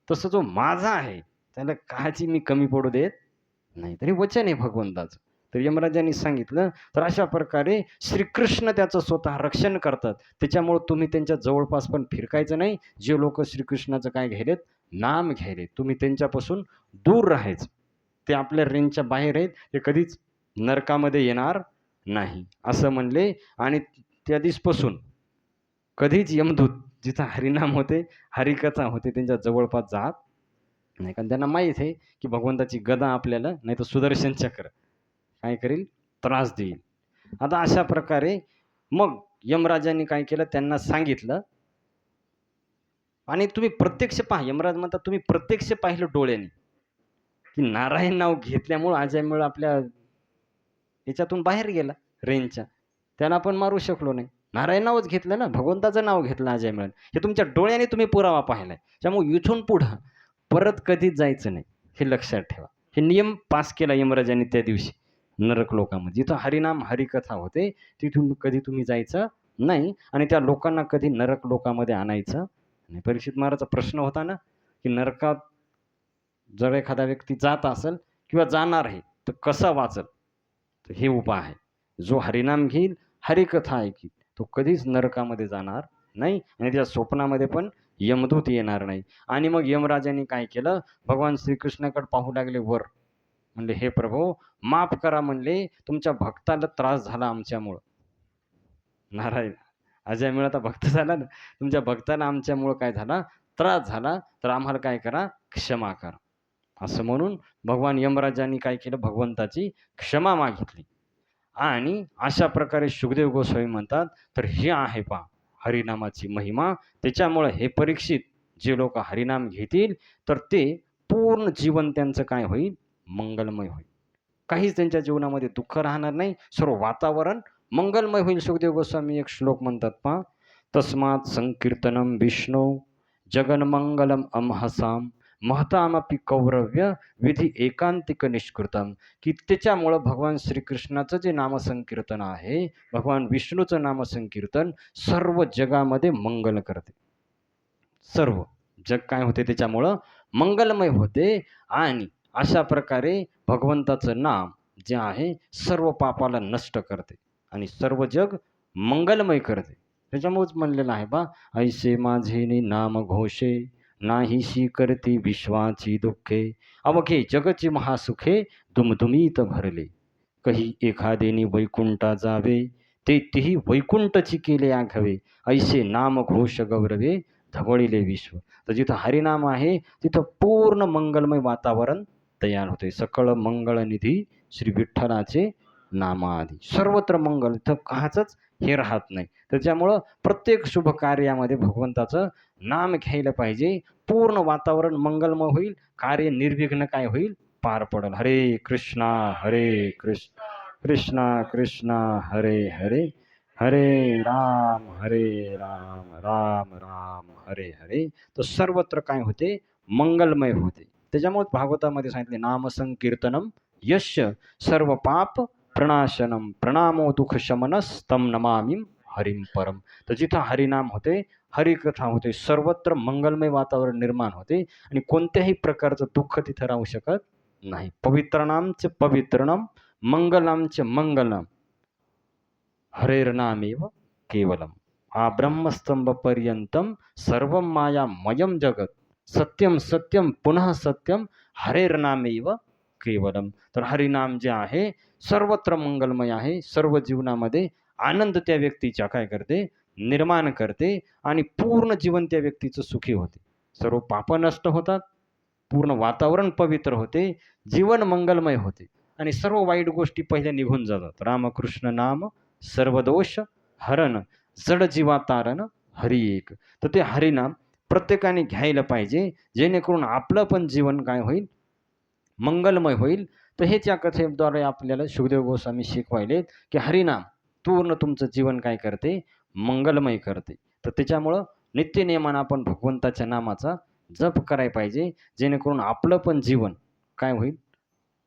तसं जो माझा आहे त्याला काची मी कमी पडू देत नाही. तरी वचन आहे भगवंताचं. तर यमराजांनी सांगितलं, तर अशा प्रकारे श्रीकृष्ण त्याचं स्वतः रक्षण करतात. त्याच्यामुळे तुम्ही त्यांच्या जवळपास पण फिरकायचं नाही. जे लोक श्रीकृष्णाचं काय घ्यायलेत? नाम घ्यायलेत. तुम्ही त्यांच्यापासून दूर राहायचं. ते आपल्या रेंजच्या बाहेर आहेत. ते कधीच नरकामध्ये येणार नाही असं म्हणले. आणि त्या दिवसपासून कधीच यमदूत जिथं हरिनाम होते, हरिकथा होते, त्यांच्या जवळपास जात नाही. कारण त्यांना माहीत आहे की भगवंताची गदा आपल्याला नाही तर सुदर्शन चक्र काय करेल? त्रास देईल. आता अशा प्रकारे मग यमराजांनी काय केलं? त्यांना सांगितलं. आणि तुम्ही प्रत्यक्ष पहा. यमराज म्हणतात तुम्ही प्रत्यक्ष पाहिलं डोळ्यांनी की नारायण नाव घेतल्यामुळं अजयमुळे आपल्या याच्यातून बाहेर गेला रेंजच्या. त्यांना आपण मारू शकलो नाही. नारायण नावच घेतलं ना, भगवंताचं नाव घेतलं अजयमुळे. हे तुमच्या डोळ्याने तुम्ही पुरावा पाहिलाय. त्यामुळे इथून पुढं परत कधीच जायचं नाही. हे लक्षात ठेवा. हे नियम पास केला यमराजांनी त्या दिवशी नरक लोकामध्ये. जिथं हरिनाम हरिकथा होते तिथून कधी तुम्ही जायचं नाही आणि त्या लोकांना कधी नरक लोकामध्ये आणायचं नाही. परीक्षित महाराजचा प्रश्न होता ना, की नरकात जर एखादा व्यक्ती जात असेल किंवा जाणार आहे तर कसा वाचल? तर हे उपाय आहे. जो हरिनाम घेईल, हरिकथा ऐकील, तो कधीच नरकामध्ये जाणार नाही आणि त्या स्वप्नामध्ये पण यमदूत येणार नाही. आणि मग यमराजांनी काय केलं? भगवान श्रीकृष्णाकडे पाहू लागले वर. म्हणले, हे प्रभू माफ करा. म्हणले तुमच्या भक्ताला त्रास झाला आमच्यामुळं. नारायण अजय आता भक्त झाला ना, तुमच्या भक्ताला आमच्यामुळं काय झाला? त्रास झाला. तर आम्हाला काय करा? क्षमा करा. असं म्हणून भगवान यमराजांनी काय केलं? भगवंताची क्षमा मागितली. आणि अशा प्रकारे शुकदेव गोस्वामी म्हणतात, तर हे आहे पहा हरिनामाची महिमा. त्याच्यामुळे हे परीक्षित जे लोक हरिनाम घेतील तर ते पूर्ण जीवन त्यांचं काय होईल? मंगलमय होईल. काहीच त्यांच्या जीवनामध्ये दुःख राहणार नाही. सर्व वातावरण मंगलमय होईल. शुकदेव गोस्वामी एक श्लोक म्हणतात पहा, तस्मात् संकीर्तनम विष्णू जगन्मंगलम अमहसाम महतामपि कौरव्य विधी एकांतिक निष्कृतम. की त्याच्यामुळं भगवान श्रीकृष्णाचं जे नामसंकीर्तन आहे, भगवान विष्णूचं नामसंकीर्तन सर्व जगामध्ये मंगल करते. सर्व जग काय होते? त्याच्यामुळं मंगलमय होते. आणि अशा प्रकारे भगवंताचं नाम जे आहे सर्व पापाला नष्ट करते आणि सर्व जग मंगलमय करते. त्याच्यामुळेच म्हणलेलं आहे बा, ऐसे माझे नाम घोषे नाहीशी करती विश्वाची दुःखे अवघे जगची महासुखे दुमदुमीत भरले. कही एखादेनी वैकुंठा जावे तेही वैकुंठची केले आघवे ऐसे नाम घोष गौरवे धवळिले विश्व. तर जिथं हरिनाम आहे तिथं पूर्ण मंगलमय वातावरण तयार होते. सकळ मंगळनिधी श्री विठ्ठलाचे नामादी सर्वत्र मंगल. इथं काचच हे राहत नाही. त्याच्यामुळं प्रत्येक शुभ कार्यामध्ये भगवंताचं नाम घ्यायला पाहिजे. पूर्ण वातावरण मंगलमय होईल. कार्य निर्विघ्न काय होईल? पार पडल. हरे कृष्णा हरे कृष्ण कृष्णा कृष्णा हरे हरे हरे राम राम राम हरे हरे. तर सर्वत्र काय होते? मंगलमय होते. त्याच्यामुळे भागवतामध्ये सांगितले, नाम संकीर्तनम यश सर्व पाप प्रणाशनम प्रणामो दुःख शमनस तम नमामि हरिम परम. तर जिथं हरिनाम होते, हरिकथा होते, सर्वत्र मंगलमय वातावरण निर्माण होते आणि कोणत्याही प्रकारचं दुःख तिथं राहू शकत नाही. पवित्रनामच पवित्रनम, मंगलामच मंगलम, हरेर्नामेव केवलम. हा ब्रह्मस्तंभ पर्यंतम सर्व मायामयम जगत, सत्यम सत्यम पुन्हा सत्यम, हरेर्नामेव केवलम. तर हरिनाम जे आहे सर्वत्र मंगलमय आहे, सर्व जीवनामध्ये आनंद त्या व्यक्तीच्या काय करते, निर्माण करते आणि पूर्ण जीवन त्या व्यक्तीचं सुखी होते. सर्व पाप नष्ट होतात, पूर्ण वातावरण पवित्र होते, जीवन मंगलमय होते आणि सर्व वाईट गोष्टी पहिल्या निघून जातात. रामकृष्ण नाम सर्व दोष हरण, जड जीवा तारण हरी एक. तर ते हरिनाम प्रत्येकाने घ्यायला पाहिजे, जेणेकरून आपलं पण जीवन काय होईल, मंगलमय होईल. तर हेच या कथेद्वारे आपल्याला सुखदेव गोस्वामी शिकवायलेत की हरिनाम पूर्ण तुमचं जीवन काय करते, मंगलमय करते. तर त्याच्यामुळं नित्यनेमानं आपण भगवंताच्या नामाचा जप करायला पाहिजे, जेणेकरून आपलं पण जीवन काय होईल,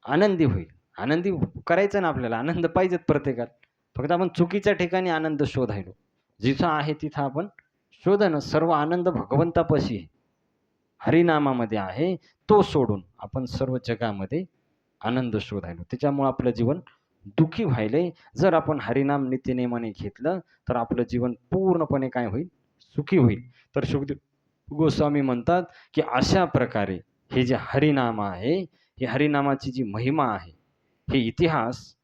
आनंदी होईल. आनंदी करायचं ना आपल्याला, आनंद पाहिजेत प्रत्येकाला. फक्त आपण चुकीच्या ठिकाणी आनंद शोधायलो. जिथं आहे तिथं आपण शोधणं. सर्व आनंद भगवंतापाशी आहे, हरिनामामध्ये आहे. तो सोडून आपण सर्व जगामध्ये आनंद शोधायलो. त्याच्यामुळं आपलं जीवन दुःखी व्हायलंय. जर आपण हरिनाम नित्यनेमाने घेतलं तर आपलं जीवन पूर्णपणे काय होईल, सुखी होईल. तर सुखदेव गोस्वामी म्हणतात की अशा प्रकारे हे जे हरिनाम आहे, ही हरिनामाची जी महिमा आहे, हे इतिहास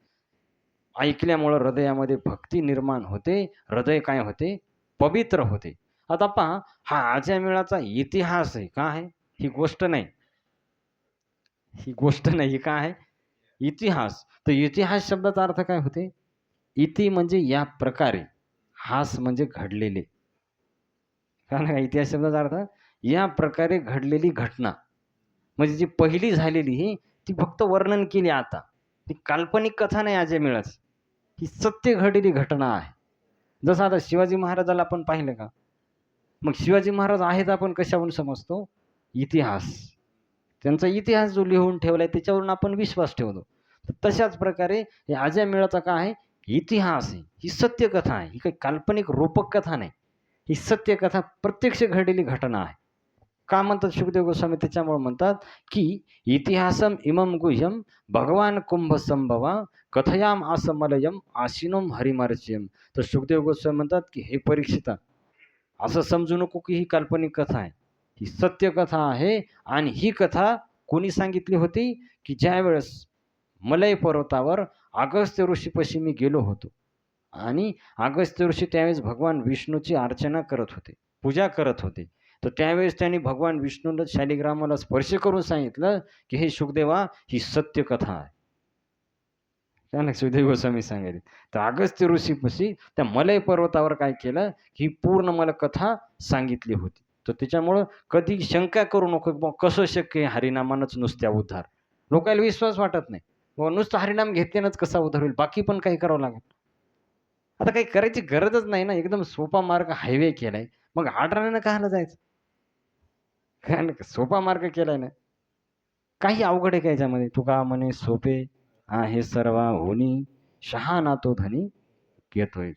ऐकल्यामुळं हृदयामध्ये भक्ती निर्माण होते, हृदय काय होते, पवित्र होते. आता पहा, हा आजन्मवेळाचा इतिहास आहे. का आहे? ही गोष्ट नाही. ही गोष्ट नाही, ही काय आहे? इतिहास. तर इतिहास शब्दाचा अर्थ काय होते? इति म्हणजे या प्रकारे, हास म्हणजे घडलेले. कळलं का? इतिहास शब्दाचा अर्थ या प्रकारे घडलेली घटना. म्हणजे जी पहिली झालेली ही ती फक्त वर्णन केली आता. ती काल्पनिक कथा नाही अजन्मवेळाची. ही सत्य घडलेली घटना आहे. जसं आता शिवाजी महाराजाला आपण पाहिलं का? मग शिवाजी महाराज आहेत आपण कशावरून समजतो? इतिहास. त्यांचा इतिहास जो लिहून ठेवलाय त्याच्यावरून आपण विश्वास ठेवतो. तर तशाच प्रकारे हे अजन्मवेळाचा काय आहे? इतिहास आहे. ही सत्य कथा आहे. ही काही काल्पनिक रूपक कथा नाही. ही सत्य कथा प्रत्यक्ष घडलेली घटना आहे. का म्हणतात सुखदेव गोस्वामी? त्याच्यामुळे म्हणतात की इतिहासम इमम गुह्यम भगवान कुंभ संभवा कथयाम आसमलयम आशिनोम हरिमार्च्यम. तर सुखदेव गोस्वामी म्हणतात की हे परीक्षिता, असं समजू नको की ही काल्पनिक कथा आहे. ही सत्य कथा आहे. आणि ही कथा कोणी सांगितली होती? की ज्यावेळेस मलय पर्वतावर अगस्त्य ऋषीपाशी मी गेलो होतो आणि अगस्त्य ऋषी त्यावेळेस भगवान विष्णूची अर्चना करत होते, पूजा करत होते. तर त्यावेळेस त्यांनी भगवान विष्णूला शालिग्रामाला स्पर्श करून सांगितलं की हे शुकदेवा, ही सत्य कथा आहे. त्याला सुखदेव गोस्वामी सांगितले. तर अगस्त्य ऋषीपाशी त्या मलय पर्वतावर काय केलं, ही पूर्ण मला कथा सांगितली होती. तर त्याच्यामुळं कधी शंका करू नको की कसं शक्य आहे हरिनामानंच नुसत्या उद्धार. लोकांना विश्वास वाटत नाही. नुसतं हरिनाम घेतल्यानंच कसा उद्धार होईल, बाकी पण काही करावं लागेल. आता काही करायची गरजच नाही ना, एकदम सोपा मार्ग हायवे केलाय. मग आडराण्यानं कशाला जायचं? काय नाही, सोपा मार्ग केलाय ना. काही अवघड आहे का याच्यामध्ये? तुका म्हणे सोपे आहे सर्वाहुनी, शहाणा तो धनी घेतोय.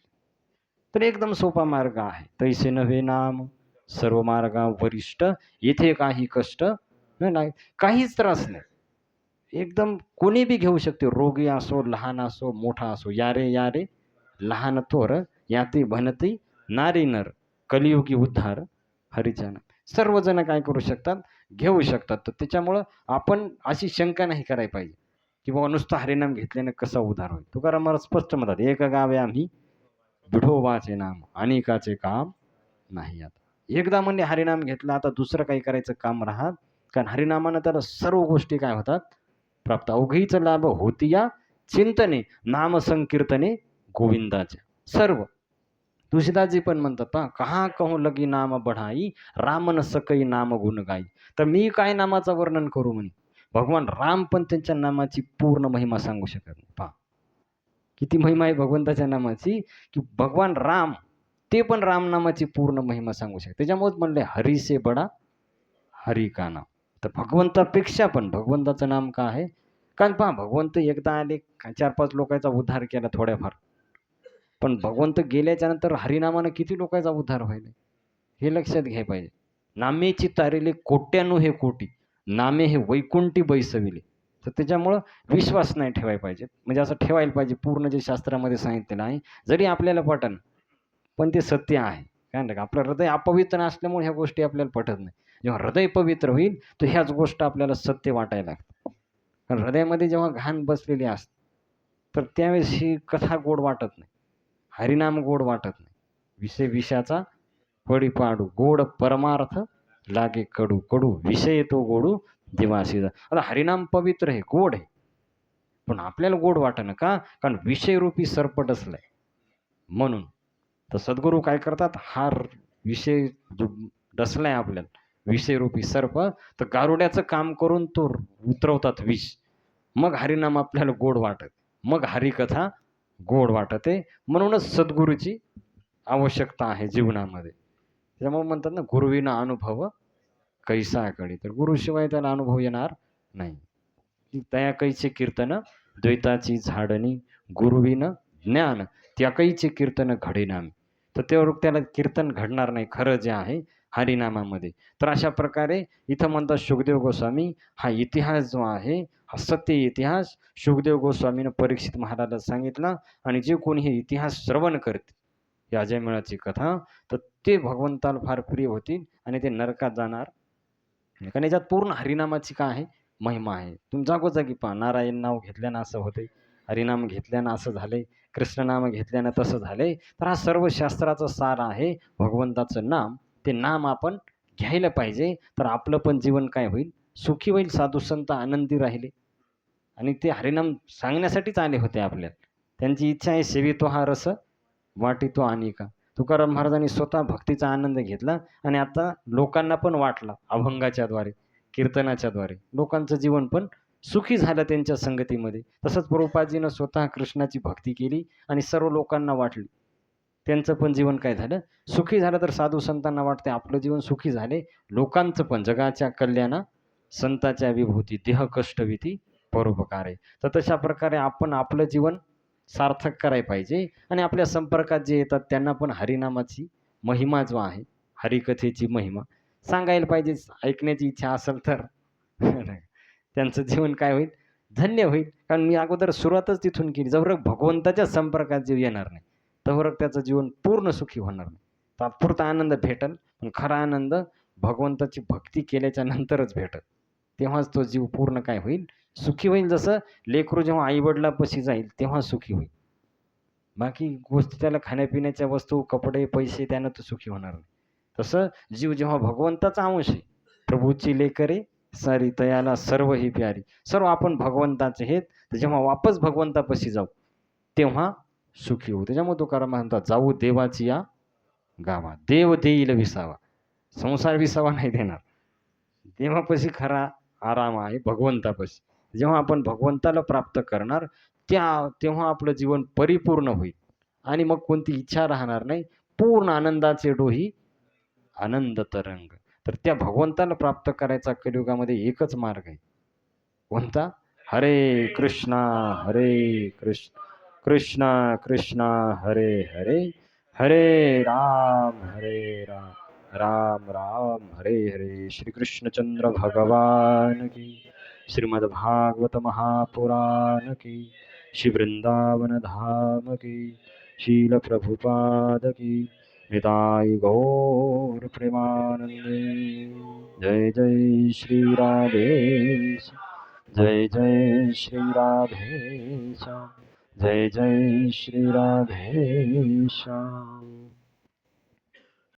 तर एकदम सोपा मार्ग आहे. तैसे नव्हे नाम सर्व मार्गा वरिष्ठ, येथे काही कष्ट नाही, काहीच त्रास नाही. एकदम कोणी बी घेऊ शकते. रोगी असो, लहान असो, मोठा असो. यारे यारे लहान थोर, याती भनती नारी नर, कलियुगी उद्धार हरिजन. सर्वजण काय करू शकतात? घेऊ शकतात. तर त्याच्यामुळं आपण अशी शंका नाही करायला पाहिजे की बाबा नुसतं हरिनाम घेतल्याने कसा उद्धार होईल. तुकाराम महाराज स्पष्ट म्हणतात, एक गावे आम्ही विठोबाचे नाम, अनेकाचे काम नाही. आता एकदा म्हणजे हरिनाम घेतला, आता दुसरं काही करायचं काम राहत. कारण हरिनामानं त्याला सर्व गोष्टी काय होतात? प्राप्त. अवघीच लाभ होतिया चिंतने, नाम संकीर्तने गोविंदाच्या. सर्व तुळशीदासजी पण म्हणतात पहा, कहा कहूं लगी नाम बढाई, राम न सकई नाम गुण गाई. तर मी काय नामाचं वर्णन करू म्हणे. भगवान राम पण त्यांच्या नामाची पूर्ण महिमा सांगू शकत नाही. पहा किती महिमा आहे भगवंताच्या नामाची, की भगवान राम ते पण राम नामाची पूर्ण महिमा सांगू शकतात. त्याच्यामुळेच म्हणले हरी से बडा हरी का नाम. तर भगवंतापेक्षा पण भगवंताचं नाम का आहे? कारण पहा भगवंत एकदा आले, 4-5 लोकांचा उद्धार केला थोड्याफार. पण भगवंत गेल्याच्या नंतर हरिनामानं किती लोकांचा उद्धार व्हायला हे लक्षात घ्यायला पाहिजे. नामेची तारिले कोट्यानो हे कोटी, नामे हे वैकुंठी बैसविले. तर त्याच्यामुळं विश्वास नाही ठेवायला पाहिजे, म्हणजे असं ठेवायला पाहिजे पूर्ण जे शास्त्रामध्ये सांगितलेलं आहे, जरी आपल्याला पटन पण ते सत्य आहे. काय म्हणतात, आपलं हृदय अपवित्र असल्यामुळे ह्या गोष्टी आपल्याला पटत नाही. जेव्हा हृदय पवित्र होईल तर ह्याच गोष्ट आपल्याला सत्य वाटायला लागतात. कारण हृदयामध्ये जेव्हा घाण बसलेली असते तर त्यावेळेस ही कथा गोड वाटत नाही, हरिनाम गोड वाटत नाही. विषय विषाचा पडिपाडू, गोड परमार्थ लागे कडू, कडू विषय तो गोडू दिवासी. आता हरिनाम पवित्र आहे, गोड आहे, पण आपल्याला गोड वाटेना का? कारण विषयरूपी सर्प डसलाय म्हणून. तर सद्गुरू काय करतात, हा विषय जो डसलाय आपल्याला विषयरूपी सर्प, तर गारुड्याचं काम करून तो उतरवतात विष. मग हरिनाम आपल्याला गोड वाटत, मग हरिकथा गोड वाटते. म्हणूनच सद्गुरूची आवश्यकता आहे जीवनामध्ये. त्यामुळे म्हणतात ना, गुरुविना अनुभव कैसा कळी. तर गुरुशिवाय त्याला अनुभव येणार नाही. तया कैचे कीर्तन द्वैताची झाडणी, गुरुविन ज्ञान त्या कैचे कीर्तन घडेनामी. तर त्याला कीर्तन घडणार नाही खरं जे आहे हरिनामामध्ये. तर अशा प्रकारे इथं म्हणतात शुकदेव गोस्वामी, हा इतिहास जो आहे हा सत्य इतिहास शुकदेव गोस्वामीनं परीक्षित महाराजाला सांगितला. आणि जे कोणी हे इतिहास श्रवण करते या अजयमेळाची कथा, तर ते भगवंताला फार प्रिय होतील आणि ते नरकात जाणार. कारण याच्यात पूर्ण हरिनामाची काय आहे महिमा आहे. तुम्ही जागोजागी पहा, नारायण नाव घेतल्यानं असं होते, हरिनाम घेतल्यानं असं झाले, कृष्णनाम घेतल्यानं तसं झाले. तर हा सर्व शास्त्राचा सार आहे भगवंताचं नाम. ते नाम आपण घ्यायला पाहिजे, तर आपलं पण जीवन काय होईल, सुखी होईल. साधू संत आनंदी राहिले आणि ते हरिनाम सांगण्यासाठीच आले होते आपल्याला. त्यांची इच्छा आहे सेवितो हा रस वाटितो अनेका. तुकाराम महाराजांनी स्वतः भक्तीचा आनंद घेतला आणि आता लोकांना पण वाटला. अभंगाच्या द्वारे, कीर्तनाच्या द्वारे लोकांचं जीवन पण सुखी झालं त्यांच्या संगतीमध्ये. तसंच प्रभुपादजीनं स्वतः कृष्णाची भक्ती केली आणि सर्व लोकांना वाटली. त्यांचं पण जीवन काय झालं, सुखी झालं. तर साधू संतांना वाटते आपलं जीवन सुखी झाले, लोकांचं पण. जगाच्या कल्याणा संताच्या विभूती, देह कष्टविती परोपकार आहे. तर तशा प्रकारे आपण आपलं जीवन सार्थक करायला पाहिजे आणि आपल्या संपर्कात जे येतात त्यांना पण हरिनामाची महिमा जो आहे, हरिकथेची महिमा सांगायला पाहिजे. ऐकण्याची इच्छा असेल तर त्यांचं जीवन काय होईल, धन्य होईल. कारण मी अगोदर सुरुवातच तिथून केली, जवळ भगवंताच्या संपर्कात जे येणार नाही तोवर त्याचं जीवन पूर्ण सुखी होणार नाही. तात्पुरता आनंद भेटल, पण खरा आनंद भगवंताची भक्ती केल्याच्या नंतरच भेटल. तेव्हाच तो जीव पूर्ण काय होईल, सुखी होईल. जसं लेकरू जेव्हा आईवडिलापाशी जाईल तेव्हा सुखी होईल. बाकी गोष्टी त्याला खाण्यापिण्याच्या वस्तू, कपडे, पैसे त्यानं तो सुखी होणार नाही. तसं जीव जेव्हा भगवंताचा अंश आहे, प्रभूची लेकरे सारी तयाला सर्व ही प्यारी. सर्व आपण भगवंताचे आहेत. तर जेव्हा वापस भगवंतापाशी जाऊ तेव्हा सुखी होऊ. त्याच्यामुळे तुकाराम म्हणतात, जाऊ देवाची या गावा, देव देईल विसावा. संसार विसावा नाही देणार. देवापाशी खरा आराम आहे भगवंतापाशी. जेव्हा आपण भगवंताला प्राप्त करणार तेव्हा आपलं जीवन परिपूर्ण होईल आणि मग कोणती इच्छा राहणार नाही. पूर्ण आनंदाचे डोही आनंद तरंग. तर त्या भगवंताला प्राप्त करायचा कलियुगामध्ये एकच मार्ग आहे. कोणता? हरे कृष्णा हरे कृष्ण कृष्ण कृष्ण हरे हरे, हरे राम राम राम हरे हरे. श्री कृष्णचंद्र भगवान की, श्रीमद्भागवत महापुराण की, श्री वृंदावन धाम की, शील प्रभुपाद की, निताई गौर प्रेमानंदे. जय जय श्री राधेश, जय जय श्री राधेश, जय जय श्री राधेश.